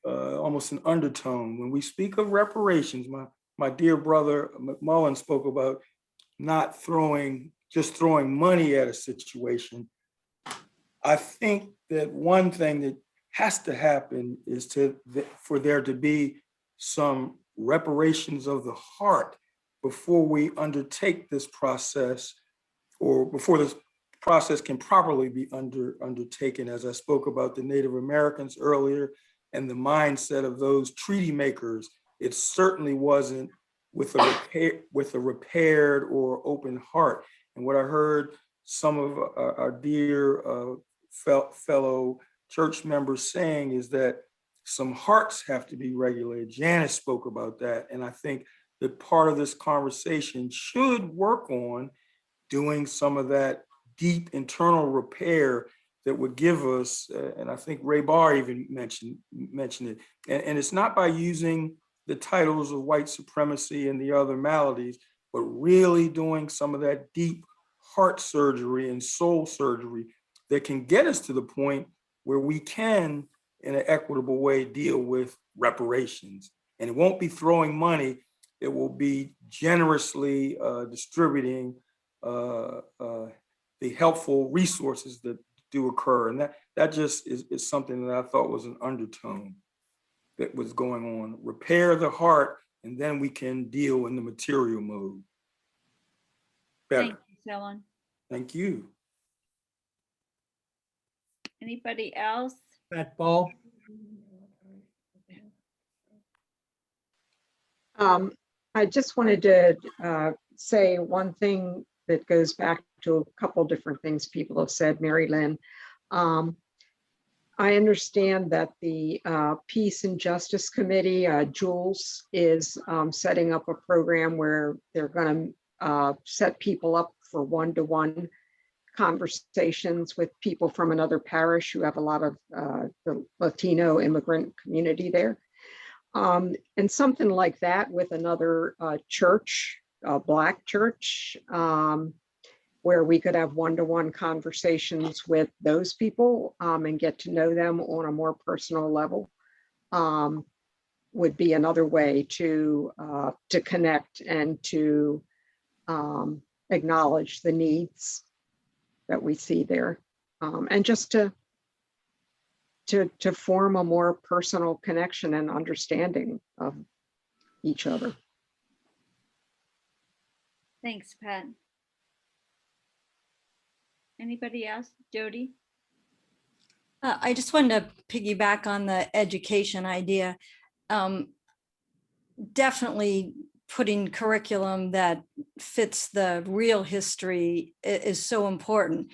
almost an undertone. When we speak of reparations, my dear brother McMullen spoke about not just throwing money at a situation. I think that one thing that has to happen is for there to be some reparations of the heart before we undertake this process, or before this process can properly be undertaken. As I spoke about the Native Americans earlier and the mindset of those treaty makers, it certainly wasn't with a repaired or open heart. And what I heard some of our dear fellow church members saying is that some hearts have to be regulated. Janice spoke about that. And I think that part of this conversation should work on doing some of that deep internal repair that would give us, and I think Ray Barr even mentioned it. And it's not by using the titles of white supremacy and the other maladies, but really doing some of that deep heart surgery and soul surgery that can get us to the point where we can, in an equitable way, deal with reparations. And it won't be throwing money, it will be generously distributing the helpful resources that do occur. And that just is something that I thought was an undertone that was going on. Repair the heart, and then we can deal in the material mode better. Thank you, Selwyn. Thank you. Anybody else? Pat Ball. I just wanted to say one thing that goes back to a couple different things people have said, Mary Lynn. I understand that the Peace and Justice Committee, Jules, is setting up a program where they're going to set people up for one-to-one conversations with people from another parish who have a lot of the Latino immigrant community there. And something like that with another church, a Black church, where we could have one-to-one conversations with those people and get to know them on a more personal level, would be another way to connect and to acknowledge the needs that we see there, and just to form a more personal connection and understanding of each other. Thanks, Pat. Anybody else? Jody? I just wanted to piggyback on the education idea. Definitely putting curriculum that fits the real history is so important.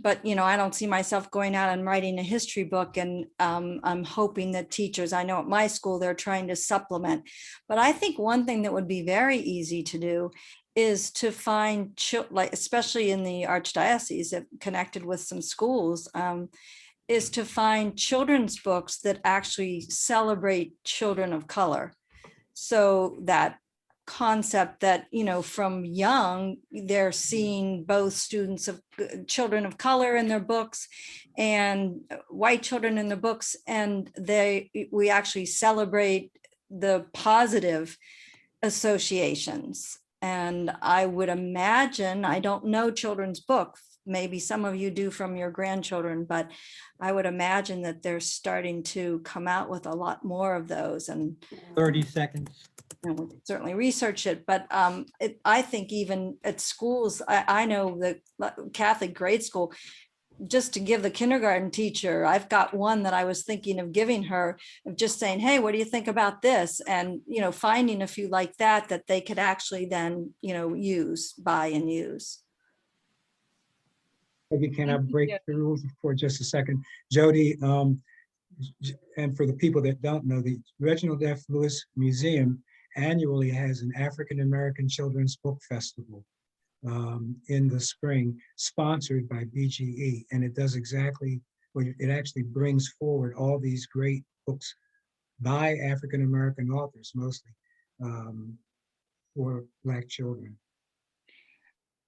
but I don't see myself going out and writing a history book, and I'm hoping that teachers, I know at my school, they're trying to supplement. But I think one thing that would be very easy to do is to find, like, especially in the archdiocese, connected with some schools, is to find children's books that actually celebrate children of color. So that concept that, from young, they're seeing both children of color in their books and white children in their books, and we actually celebrate the positive associations. And I would imagine, I don't know children's books, maybe some of you do from your grandchildren, but I would imagine that they're starting to come out with a lot more of those. And 30 seconds. we can certainly research it, but I think even at schools, I know the Catholic grade school, just to give the kindergarten teacher, I've got one that I was thinking of giving her, of just saying, hey, what do you think about this? And, finding a few like that they could actually then, buy and use. Maybe can I break the rules for just a second? Jody, and for the people that don't know, the Reginald F. Lewis Museum annually has an African American Children's Book Festival in the spring, sponsored by BGE. And it does exactly what it actually brings forward all these great books by African American authors, mostly for Black children.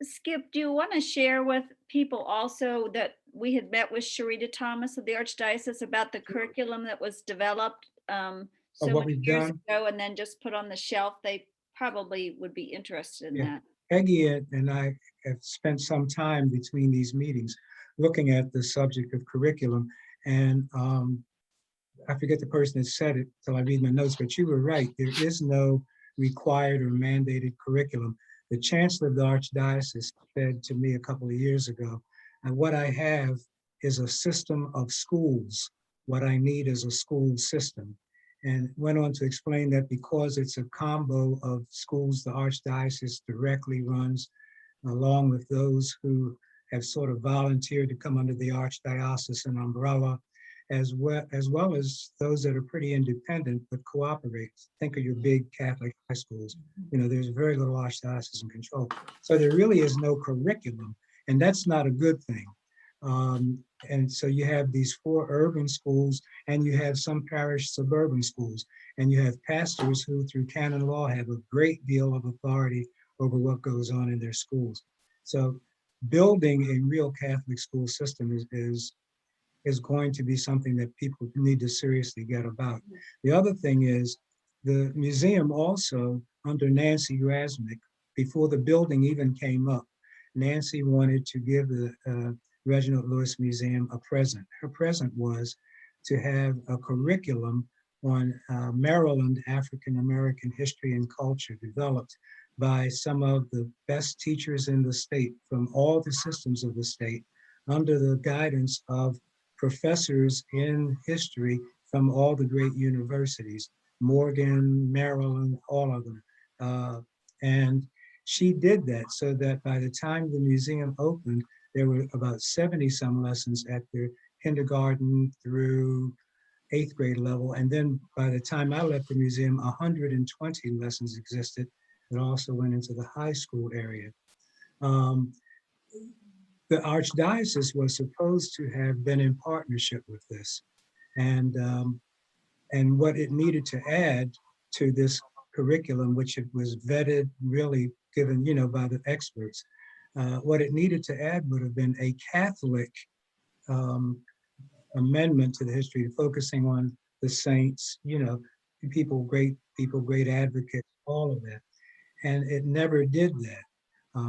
Skip, do you want to share with people also that we had met with Sharita Thomas of the Archdiocese about the curriculum that was developed so what many we've years done? ago and then just put on the shelf? They probably would be interested in Yeah. that. Peggy and I have spent some time between these meetings looking at the subject of curriculum. And I forget the person that said it till I read my notes, but you were right. There is no required or mandated curriculum. The Chancellor of the Archdiocese said to me a couple of years ago, and what I have is a system of schools. What I need is a school system. And went on to explain that because it's a combo of schools the Archdiocese directly runs, along with those who have sort of volunteered to come under the Archdiocesan umbrella, as well as those that are pretty independent but cooperate. Think of your big Catholic high schools. There's very little archdiocesan control. So there really is no curriculum, and that's not a good thing. And so you have these 4 urban schools, and you have some parish suburban schools, and you have pastors who, through canon law, have a great deal of authority over what goes on in their schools. So building a real Catholic school system is going to be something that people need to seriously get about. The other thing is the museum also, under Nancy Rasnick, before the building even came up, Nancy wanted to give the Reginald Lewis Museum a present. Her present was to have a curriculum on Maryland African American history and culture developed by some of the best teachers in the state from all the systems of the state, under the guidance of professors in history from all the great universities, Morgan, Maryland, all of them. And she did that so that by the time the museum opened, there were about 70 some lessons at the kindergarten through 8th grade level. And then by the time I left the museum, 120 lessons existed that also went into the high school area. The Archdiocese was supposed to have been in partnership with this. And what it needed to add to this curriculum, which it was vetted, really given, by the experts, what it needed to add would have been a Catholic amendment to the history, focusing on the saints, great advocates, all of that. And it never did that.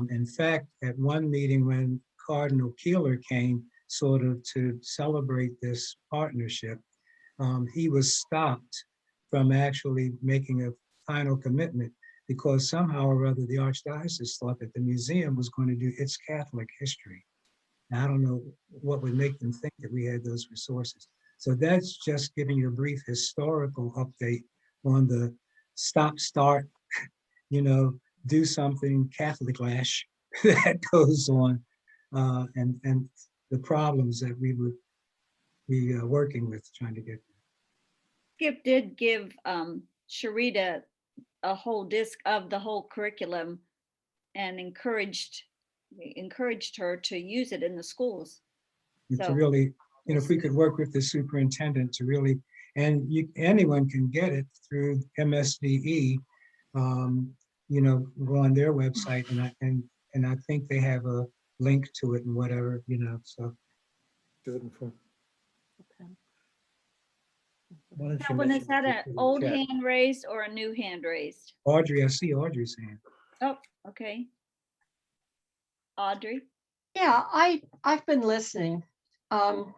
In fact, at one meeting when Cardinal Keeler came sort of to celebrate this partnership, he was stopped from actually making a final commitment because somehow or other the Archdiocese thought that the museum was going to do its Catholic history. Now, I don't know what would make them think that we had those resources. So that's just giving you a brief historical update on the stop-start, do something Catholic-lash that goes on and the problems that we would be working with trying to get. Skip did give Sharita a whole disc of the whole curriculum and encouraged her to use it in the schools. And to So really, if we could work with the superintendent to really, and anyone can get it through MSDE, go on their website, and I think they have a link to it and whatever, so. Calvin, is that an old hand raised or a new hand raised? Audrey, I see Audrey's hand. Oh, okay. Audrey? Yeah, I've been listening. 20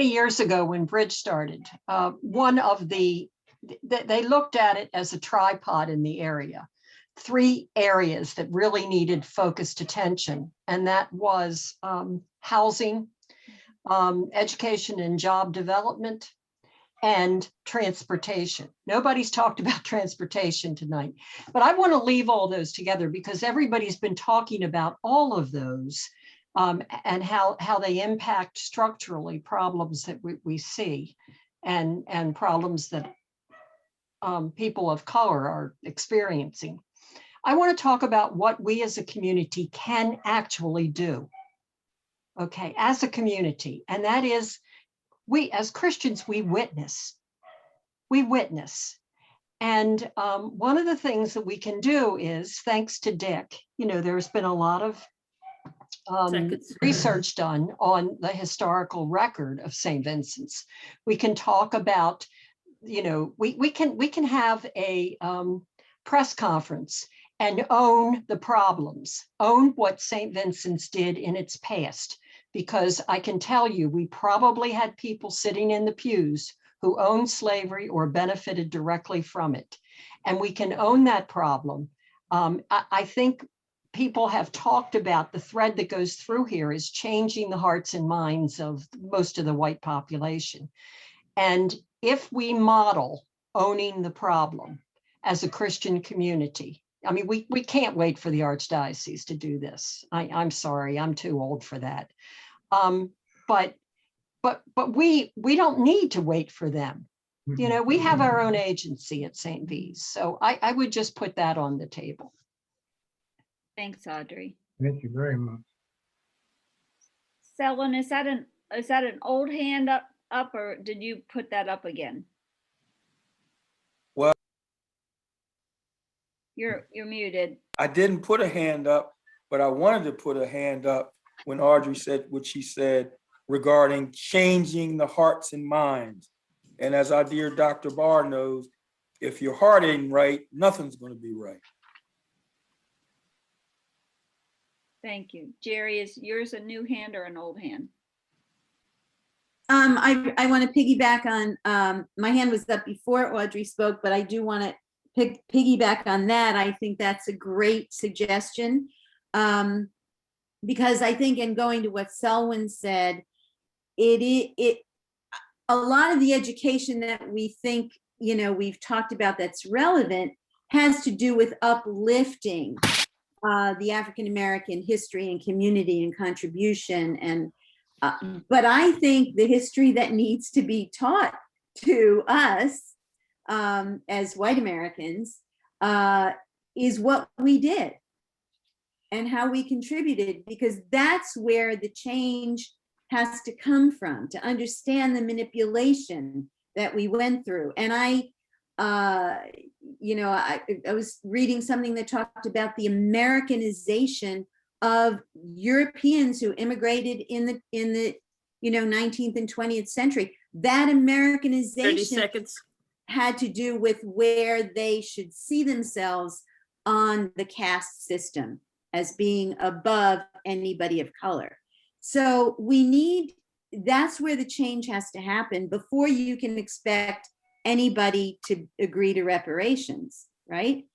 years ago when Bridge started, they looked at it as a tripod in the area. 3 areas that really needed focused attention, and that was housing, education and job development, and transportation. Nobody's talked about transportation tonight, but I want to leave all those together because everybody's been talking about all of those and how they impact structurally problems that we see and problems that people of color are experiencing. I want to talk about what we as a community can actually do. Okay, as a community, and that is, we as Christians, we witness. And one of the things that we can do is, thanks to Dick, there's been a lot of research done on the historical record of St. Vincent's. We can talk about, we can have a press conference and own the problems, own what St. Vincent's did in its past. Because I can tell you, we probably had people sitting in the pews who owned slavery or benefited directly from it. And we can own that problem. I think people have talked about the thread that goes through here is changing the hearts and minds of most of the white population. And if we model owning the problem as a Christian community, I mean, we can't wait for the Archdiocese to do this. I'm sorry, I'm too old for that. But we don't need to wait for them. We have our own agency at St. V's. So I would just put that on the table. Thanks, Audrey. Thank you very much. Selwyn, is that an old hand up or did you put that up again? Well, you're muted. I didn't put a hand up, but I wanted to put a hand up when Audrey said what she said regarding changing the hearts and minds. And as our dear Dr. Barr knows, if your heart ain't right, nothing's going to be right. Thank you. Jerry, is yours a new hand or an old hand? I want to piggyback on, my hand was up before Audrey spoke, but I do want to piggyback on that. I think that's a great suggestion. Because I think, in going to what Selwyn said, a lot of the education that we think, we've talked about that's relevant has to do with uplifting the African-American history and community and contribution. And but I think the history that needs to be taught to us as white Americans is what we did and how we contributed, because that's where the change has to come from, to understand the manipulation that we went through. And I was reading something that talked about the Americanization of Europeans who immigrated in the 19th and 20th century. That Americanization had to do with where they should see themselves on the caste system as being above anybody of color. So that's where the change has to happen before you can expect anybody to agree to reparations, right?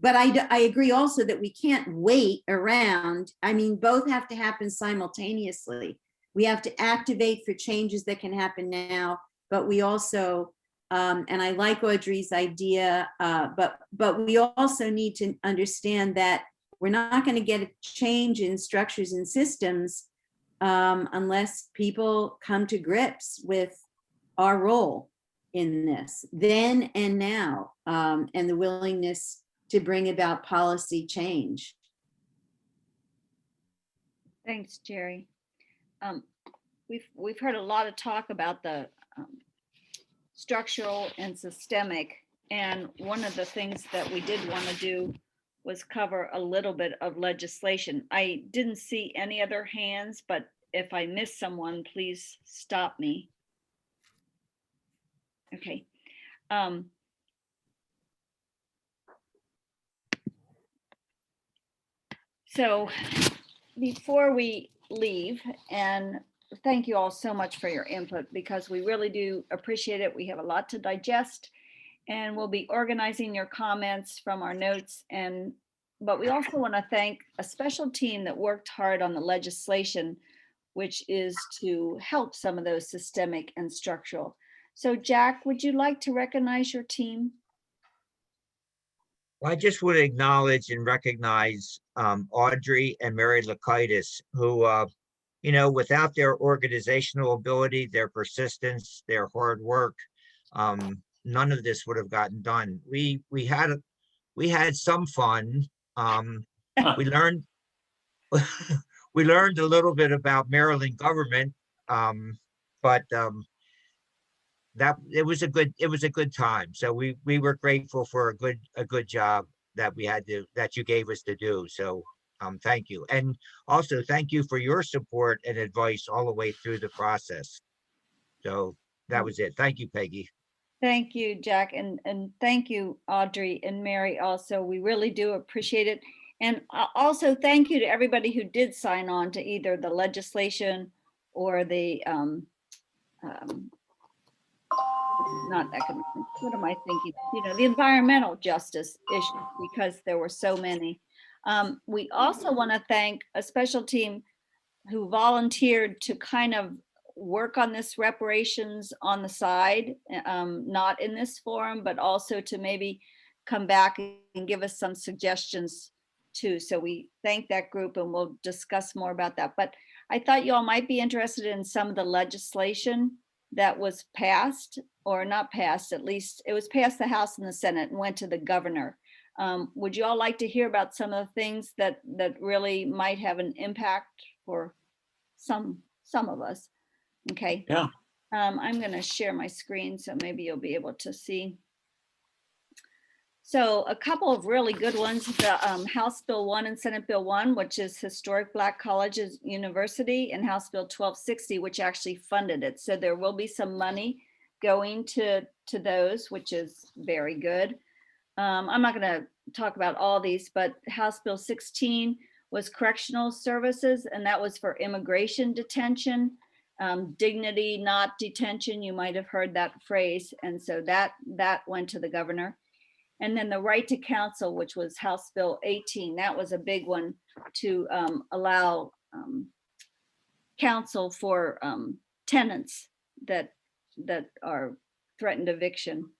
But I agree also that we can't wait around. I mean, both have to happen simultaneously. We have to activate for changes that can happen now, but we also, and I like Audrey's idea, but we also need to understand that We're not going to get a change in structures and systems unless people come to grips with our role in this then and now, and the willingness to bring about policy change. Thanks, Jerry. We've heard a lot of talk about the structural and systemic, and one of the things that we did want to do was cover a little bit of legislation. I didn't see any other hands, but if I miss someone, please stop me. Okay. So before we leave, and thank you all so much for your input, because we really do appreciate it. We have a lot to digest, and we'll be organizing your comments from our notes. But we also want to thank a special team that worked hard on the legislation, which is to help some of those systemic and structural. So Jack, would you like to recognize your team? Well, I just want to acknowledge and recognize Audrey and Mary Lakaitis, who, you know, without their organizational ability, their persistence, their hard work, none of this would have gotten done. We had some fun. We learned we learned a little bit about Maryland government, but that it was a good time. So we were grateful for a good job that you gave us to do. So thank you. And also thank you for your support and advice all the way through the process. So that was it. Thank you, Peggy. Thank you, Jack, and thank you, Audrey and Mary also. We really do appreciate it. And also thank you to everybody who did sign on to either the legislation or the not economic, what am I thinking? You know, the environmental justice issue, because there were so many. We also want to thank a special team who volunteered to kind of work on this reparations on the side, not in this forum, but also to maybe come back and give us some suggestions too. So we thank that group, and we'll discuss more about that. But I thought you all might be interested in some of the legislation that was passed, or not passed, at least it was passed the House and the Senate and went to the governor. Would you all like to hear about some of the things that really might have an impact for some of us? Okay. Yeah. I'm going to share my screen so maybe you'll be able to see. So a couple of really good ones, the House Bill 1 and Senate Bill 1, which is Historic Black Colleges University, and House Bill 1260, which actually funded it. So there will be some money going to those, which is very good. I'm not going to talk about all these, but House Bill 16 was correctional services, and that was for immigration detention, dignity, not detention. You might have heard that phrase. And so that went to the governor. And then the right to counsel, which was House Bill 18, that was a big one to allow counsel for tenants that are threatened eviction.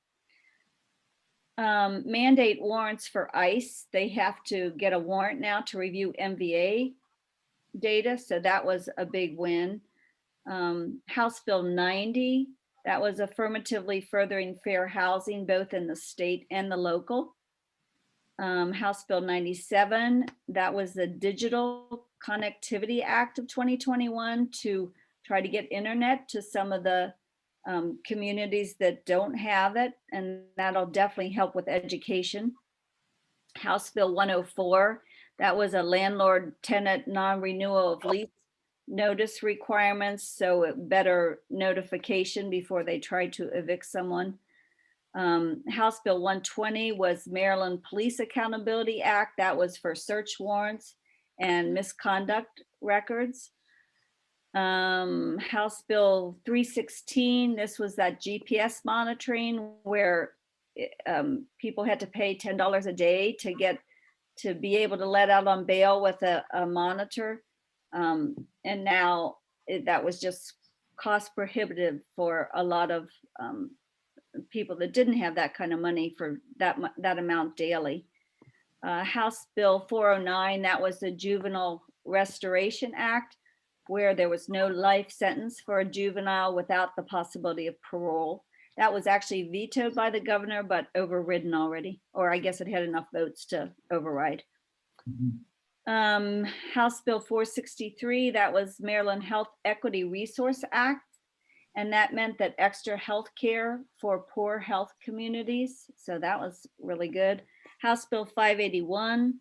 Mandate warrants for ICE. They have to get a warrant now to review MVA data. So that was a big win. House Bill 90, that was affirmatively furthering fair housing, both in the state and the local. House Bill 97, that was the Digital Connectivity Act of 2021 to try to get internet to some of the communities that don't have it, and that'll definitely help with education. House Bill 104, that was a landlord-tenant non-renewal of lease notice requirements, so better notification before they try to evict someone. House Bill 120 was Maryland Police Accountability Act. That was for search warrants and misconduct records. House Bill 316, this was that GPS monitoring where people had to pay $10 a day to be able to let out on bail with a monitor. And now that was just cost prohibitive for a lot of people that didn't have that kind of money for that amount daily. House Bill 409, that was the Juvenile Restoration Act, where there was no life sentence for a juvenile without the possibility of parole. That was actually vetoed by the governor, but overridden already, or I guess it had enough votes to override. House Bill 463, that was Maryland Health Equity Resource Act. And that meant that extra health care for poor health communities. So that was really good. House Bill 581,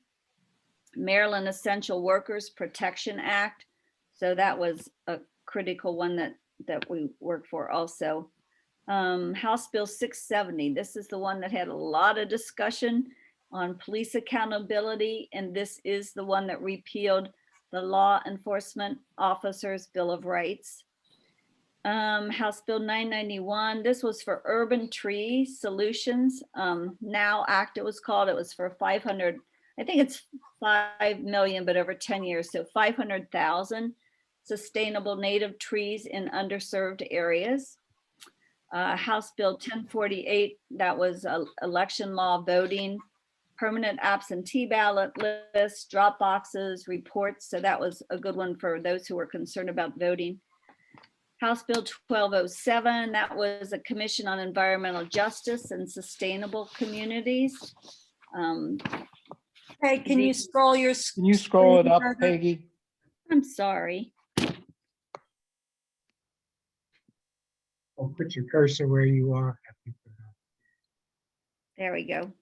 Maryland Essential Workers Protection Act. So that was a critical one that we worked for also. House Bill 670, this is the one that had a lot of discussion on police accountability. And this is the one that repealed the Law Enforcement Officers Bill of Rights. House Bill 991, this was for urban tree solutions. Now Act it was called, it was for 500, I think it's 5 million, but over 10 years. So 500,000 sustainable native trees in underserved areas. House Bill 1048, that was election law voting, permanent absentee ballot lists, drop boxes, reports. So that was a good one for those who were concerned about voting. House Bill 1207, that was a Commission on Environmental Justice and Sustainable Communities. Hey, can you scroll your? Can you scroll it up, screen, Peggy? I'm sorry. Or put your cursor where you are. There we go.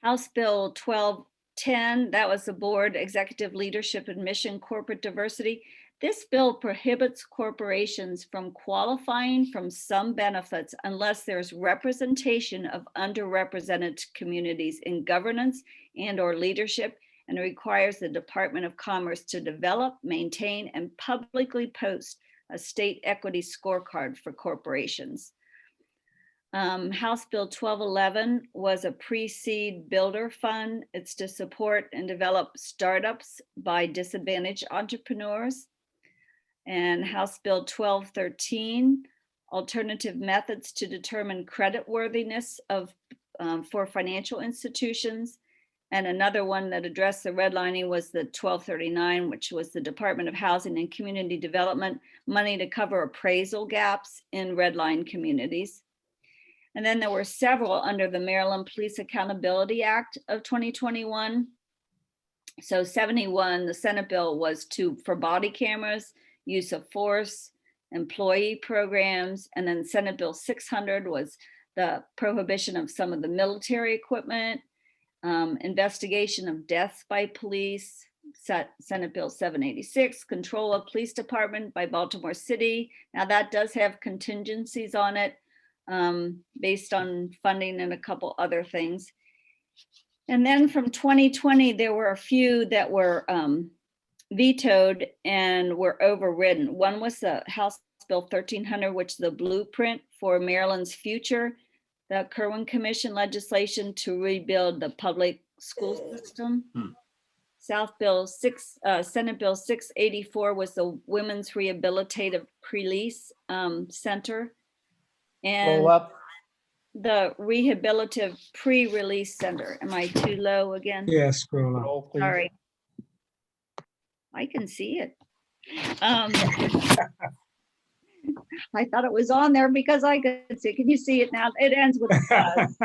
House Bill 1210, that was the Board Executive Leadership and Mission Corporate Diversity. This bill prohibits corporations from qualifying from some benefits unless there's representation of underrepresented communities in governance and or leadership, and requires the Department of Commerce to develop, maintain, and publicly post a state equity scorecard for corporations. House Bill 1211 was a pre-seed builder fund. It's to support and develop startups by disadvantaged entrepreneurs. And House Bill 1213, alternative methods to determine creditworthiness of for financial institutions. And another one that addressed the redlining was the 1239, which was the Department of Housing and Community Development, money to cover appraisal gaps in redline communities. And then there were several under the Maryland Police Accountability Act of 2021. So 71, the Senate bill was for body cameras, use of force, employee programs, and then Senate Bill 600 was the prohibition of some of the military equipment, investigation of deaths by police, Senate Bill 786, control of police department by Baltimore City. Now that does have contingencies on it based on funding and a couple other things. And then from 2020, there were a few that were vetoed and were overridden. One was the House Bill 1300, which is the blueprint for Maryland's future, the Kirwan Commission legislation to rebuild the public school system. Senate Bill 684 was the Women's Rehabilitative Release Center. And Roll up. the Rehabilitative Pre-Release Center. Am I too low again? Yeah, scroll up. Roll, please. Sorry. I can see it. I thought it was on there because I could see. Can you see it now? It ends with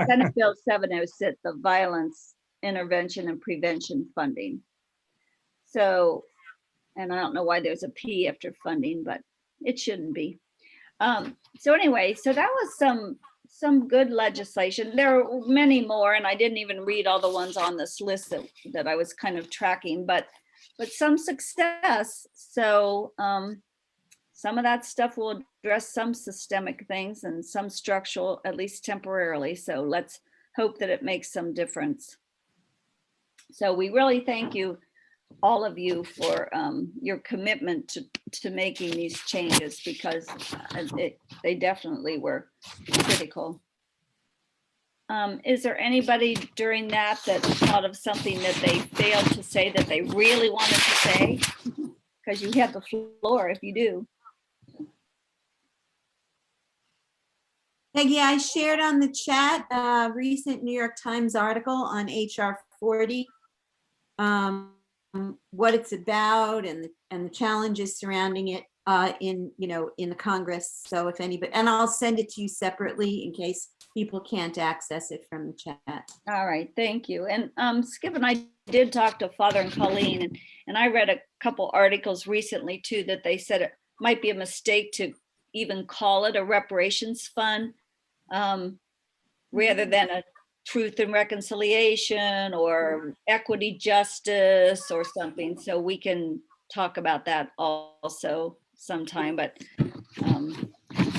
Senate Bill 706, the Violence Intervention and Prevention Funding. So, and I don't know why there's a P after funding, but it shouldn't be. So anyway, so that was some good legislation. There are many more, and I didn't even read all the ones on this list that I was kind of tracking, but some success. So some of that stuff will address some systemic things and some structural, at least temporarily. So let's hope that it makes some difference. So we really thank you, all of you, for your commitment to making these changes, because they definitely were critical. Is there anybody during that thought of something that they failed to say that they really wanted to say? Because you have the floor if you do. Peggy, I shared on the chat a recent New York Times article on HR 40, what it's about and the challenges surrounding it in the Congress. So if anybody, and I'll send it to you separately in case people can't access it from the chat. All right, thank you. And Skip and I did talk to Father and Colleen, and I read a couple articles recently too that they said it might be a mistake to even call it a reparations fund rather than a truth and reconciliation or equity justice or something. So we can talk about that also sometime. But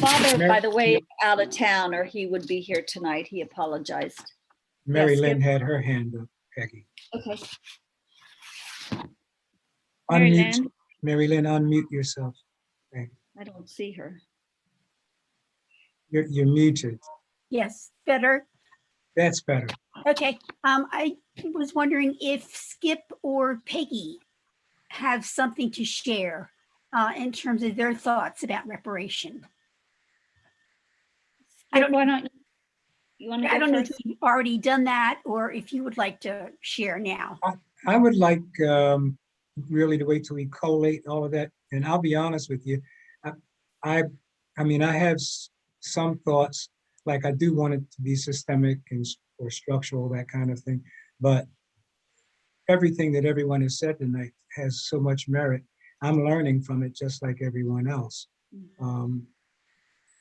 Father, by the way, out of town, or he would be here tonight. He apologized. Mary Yes, Lynn Skip? had her hand up, Peggy. Okay. Mary Unmute, Lynn? Mary Lynn, unmute yourself. Okay. I don't see her. You're muted. Yes, better. That's better. Okay. I was wondering if Skip or Peggy have something to share in terms of their thoughts about reparation. Skip, why don't you want to I go don't know if first? you've already done that or if you would like to share now. I would like really to wait till we collate all of that. And I'll be honest with you, I mean, I have some thoughts, like I do want it to be systemic and or structural, that kind of thing. But everything that everyone has said tonight has so much merit. I'm learning from it just like everyone else.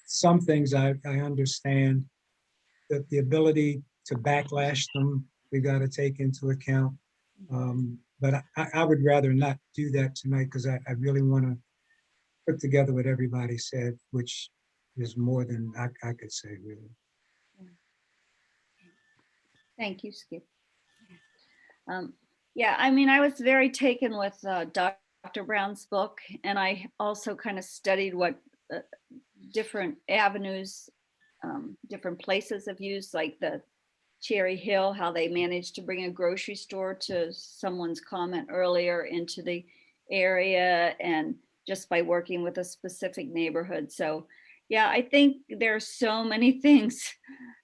Some things I understand that the ability to backlash them, we got to take into account. But I would rather not do that tonight because I really want to put together what everybody said, which is more than I could say, really. Thank you, Skip. Yeah, I mean, I was very taken with Dr. Brown's book, and I also kind of studied what different avenues, different places have used, like the Cherry Hill, how they managed to bring a grocery store to someone's comment earlier into the area, and just by working with a specific neighborhood. So yeah, I think there are so many things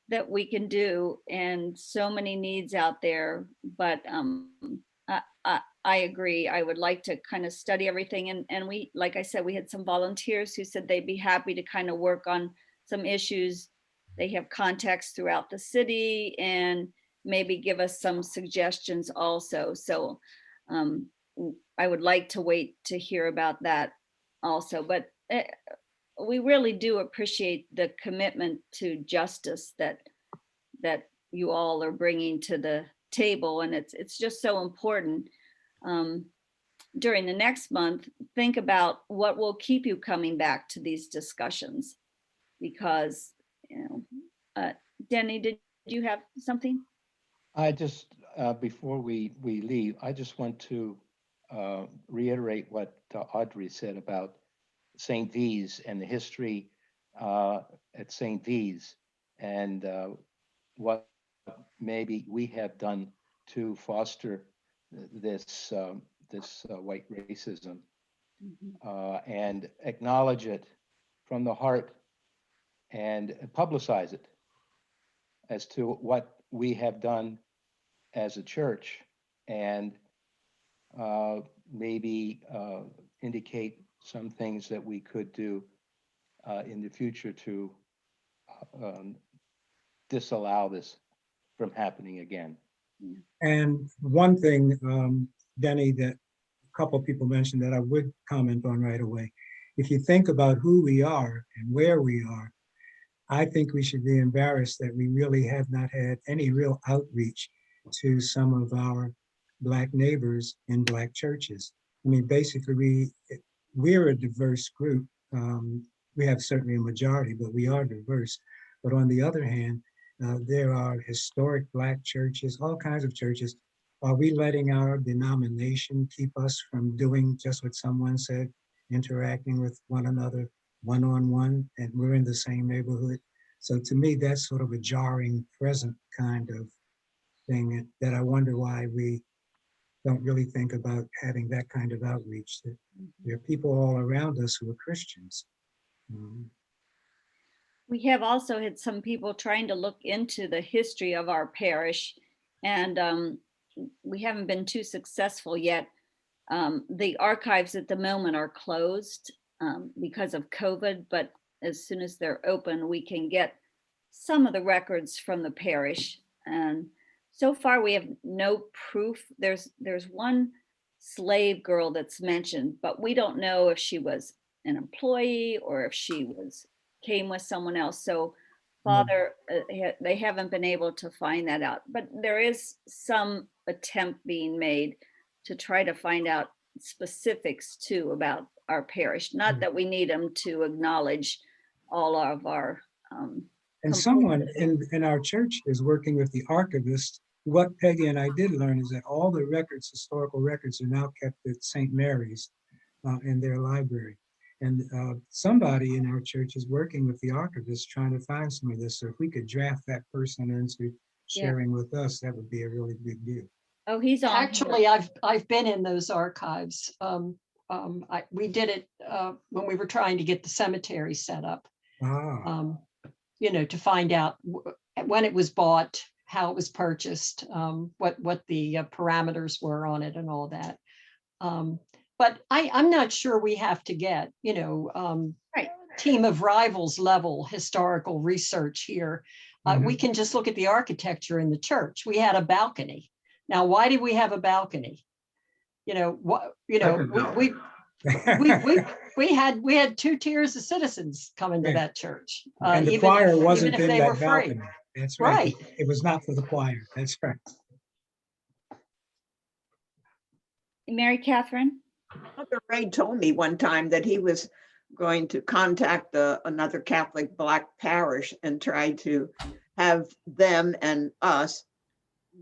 that we can do and so many needs out there, but I agree. I would like to kind of study everything. And we, like I said, we had some volunteers who said they'd be happy to kind of work on some issues. They have contacts throughout the city and maybe give us some suggestions also. So I would like to wait to hear about that also. But we really do appreciate the commitment to justice that you all are bringing to the table, and it's just so important. During the next month, think about what will keep you coming back to these discussions, because Denny, did you have something? I just before we leave, I just want to reiterate what Audrey said about St. V's and the history at St. V's, and what maybe we have done to foster this white racism, and acknowledge it from the heart and publicize it as to what we have done as a church, and maybe indicate some things that we could do in the future to disallow this from happening again. And one thing, Denny, that a couple of people mentioned that I would comment on right away. If you think about who we are and where we are, I think we should be embarrassed that we really have not had any real outreach to some of our Black neighbors in Black churches. I mean, basically, we're a diverse group. We have certainly a majority, but we are diverse. But on the other hand, there are historic Black churches, all kinds of churches. Are we letting our denomination keep us from doing just what someone said, interacting with one another one-on-one, and we're in the same neighborhood? So to me, that's sort of a jarring present kind of thing that I wonder why we don't really think about having that kind of outreach. That there are people all around us who are Christians. We have also had some people trying to look into the history of our parish, and we haven't been too successful yet. The archives at the moment are closed because of COVID, but as soon as they're open, we can get some of the records from the parish. And so far, we have no proof. There's one slave girl that's mentioned, but we don't know if she was an employee or if she came with someone else. So Father, they haven't been able to find that out, but there is some attempt being made to try to find out specifics too about our parish. Not that we need them to acknowledge all of our. And someone in our church is working with the archivist. What Peggy and I did learn is that all the records, historical records, are now kept at St. Mary's in their library. And somebody in our church is working with the archivist trying to find some of this. So if we could draft that person into sharing with us, that would be a really big deal. Oh, he's on. Actually, I've been in those archives. We did it when we were trying to get the cemetery set up. You know, to find out when it was bought, how it was purchased, what the parameters were on it, and all that. But I'm not sure we have to get, you know, team of rivals level historical research here. We can just look at the architecture in the church. We had a balcony. Now, why did we have a balcony? You know, what, you know, we had 2 tiers of citizens coming to that church. And the choir wasn't in that balcony. Free. That's right. It was not for the choir. That's right. Mary Catherine? Brother Ray told me one time that he was going to contact another Catholic Black parish and try to have them and us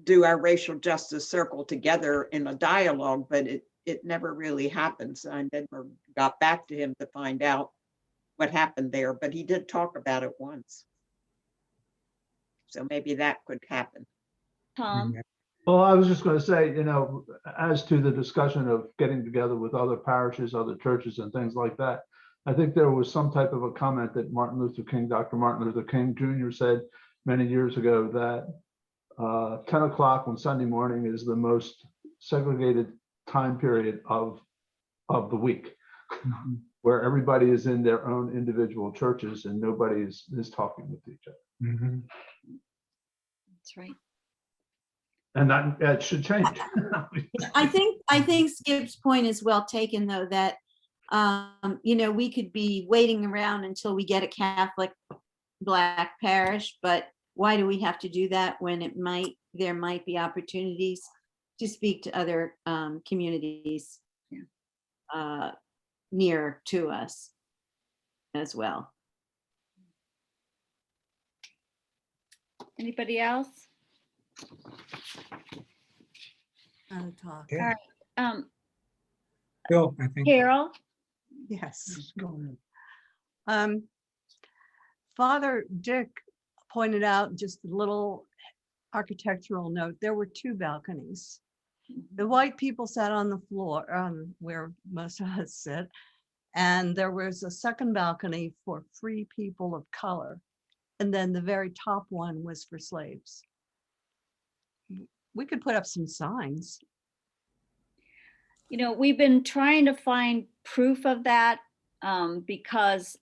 do our racial justice circle together in a dialogue, but it never really happened. So I never got back to him to find out what happened there, but he did talk about it once. So maybe that could happen. Tom? Well, I was just going to say, you know, as to the discussion of getting together with other parishes, other churches and things like that, I think there was some type of a comment that Dr. Martin Luther King Jr. said many years ago that 10 o'clock on Sunday morning is the most segregated time period of the week, where everybody is in their own individual churches and nobody is talking with each other. That's right. And that should change. I think Skip's point is well taken, though, that you know, we could be waiting around until we get a Catholic Black parish, but why do we have to do that when there might be opportunities to speak to other communities near to us as well? Anybody else? Talk. Okay. All right. Bill, I think. Carol? Yes. Father Dick pointed out just a little architectural note. There were 2 balconies. The white people sat on the floor, where most of us sit, and there was a second balcony for free people of color. And then the very top one was for slaves. We could put up some signs. You know, we've been trying to find proof of that because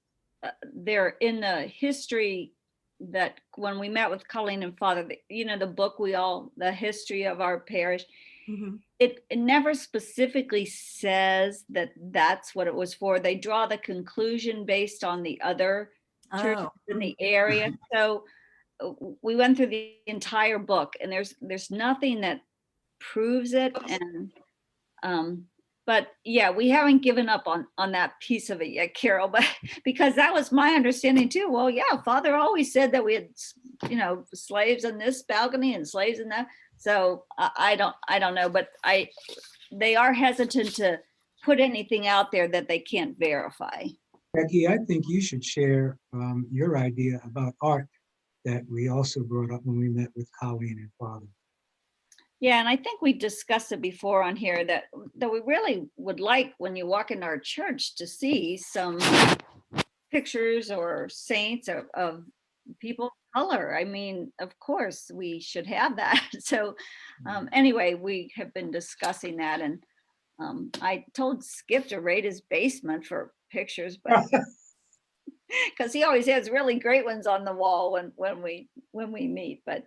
they're in the history that when we met with Colleen and Father, you know, the book the history of our parish, it never specifically says that that's what it was for. They draw the conclusion based on the other churches in the area. So we went through the entire book and there's nothing that proves it. And but yeah, we haven't given up on that piece of it yet, Carol, but because that was my understanding too. Well, yeah, Father always said that we had, you know, slaves in this balcony and slaves in that. So I don't know, but they are hesitant to put anything out there that they can't verify. Becky, I think you should share your idea about art that we also brought up when we met with Colleen and Father. Yeah, and I think we discussed it before on here that we really would like when you walk into our church to see some pictures or saints of people of color. I mean, of course, we should have that. So anyway, we have been discussing that, and I told Skip to rate his basement for pictures, but because he always has really great ones on the wall when we meet. But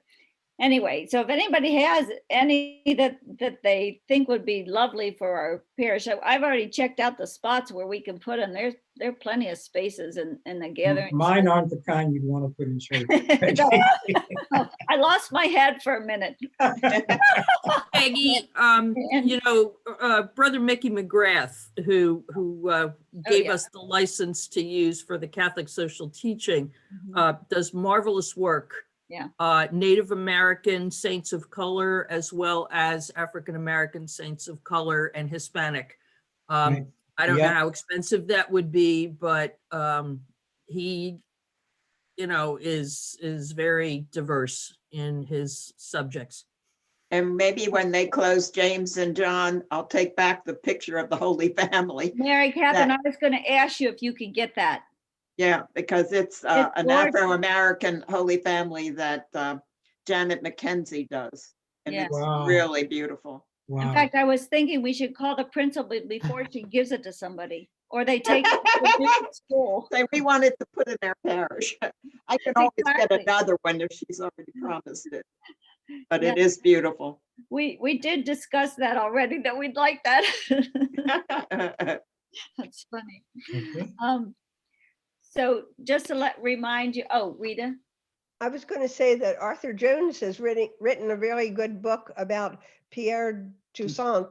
anyway, so if anybody has any that they think would be lovely for our parish, I've already checked out the spots where we can put them. There are plenty of spaces in the gathering. Mine aren't the kind you'd want to put in church. I lost my head for a minute. Peggy, you know, Brother Mickey McGrath, who gave yeah. us the license to use for the Catholic social teaching, does marvelous work. Yeah. Native American saints of color, as well as African American saints of color and Hispanic. Right. I don't know Yeah. how expensive that would be, but he, you know, is very diverse in his subjects. And maybe when they close James and John, I'll take back the picture of the Holy Family. Mary Catherine, That- I was going to ask you if you could get that. Yeah, because it's an gorgeous. Afro-American Holy Family that Janet McKenzie does. And Yes. it's Wow. really beautiful. Wow. In fact, I was thinking we should call the principal before she gives it to somebody, or they take it to the new school. Say, we wanted to put in our parish. I can always Exactly. get another one if she's already promised it. But Yeah. it is beautiful. We did discuss that already, that we'd like that. That's funny. Okay. So just to remind you, oh, Rita. I was going to say that Arthur Jones has written a very good book about Pierre Toussaint.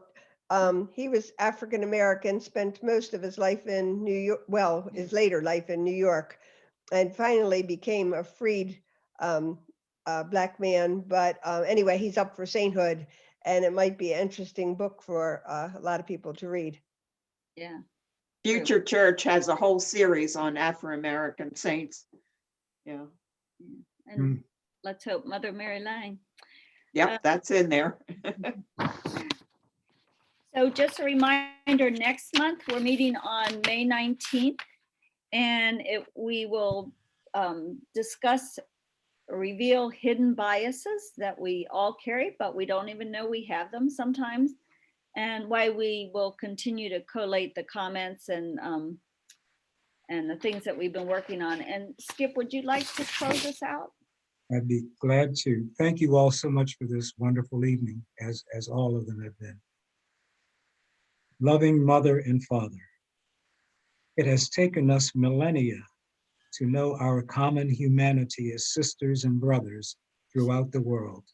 He was African American, spent most of his life in New York, well, his later life in New York, and finally became a freed Black man. But anyway, he's up for sainthood, and it might be an interesting book for a lot of people to read. Yeah. Future Church has a whole series on Afro-American saints. Yeah. And let's hope Mother Mary Lang. Yep, that's in there. So just a reminder, next month, we're meeting on May 19th, and we will discuss or reveal hidden biases that we all carry, but we don't even know we have them sometimes, and why we will continue to collate the comments and the things that we've been working on. And Skip, would you like to close us out? I'd be glad to. Thank you all so much for this wonderful evening, as all of them have been. Loving Mother and Father, it has taken us millennia to know our common humanity as sisters and brothers throughout the world.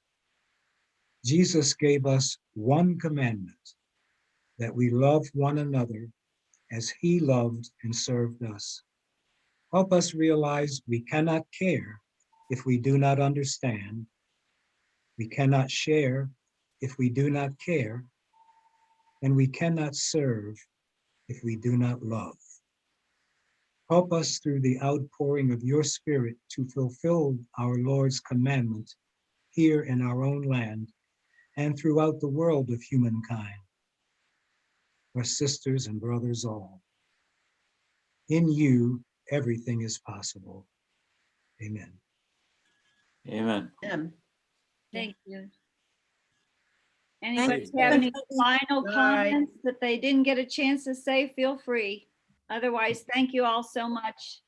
Jesus gave us one commandment, that we love one another as he loved and served us. Help us realize we cannot care if we do not understand. We cannot share if we do not care. And we cannot serve if we do not love. Help us through the outpouring of your Spirit to fulfill our Lord's commandment here in our own land and throughout the world of humankind, our sisters and brothers all. In you, everything is possible. Amen. Amen. Thank you. Thank Anybody you. have any final Bye. comments that they didn't get a chance to say? Feel free. Otherwise, thank you all so much.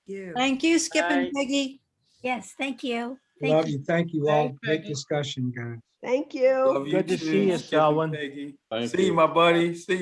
Thank you, Skip and Bye. Peggy. Yes, thank you. Love you. Thank you all. Thanks, Great Peggy. discussion, guys. Thank you. Love you Good to too, see you, Skip and Selwyn. Peggy. Thank See you, you. my buddy. See you.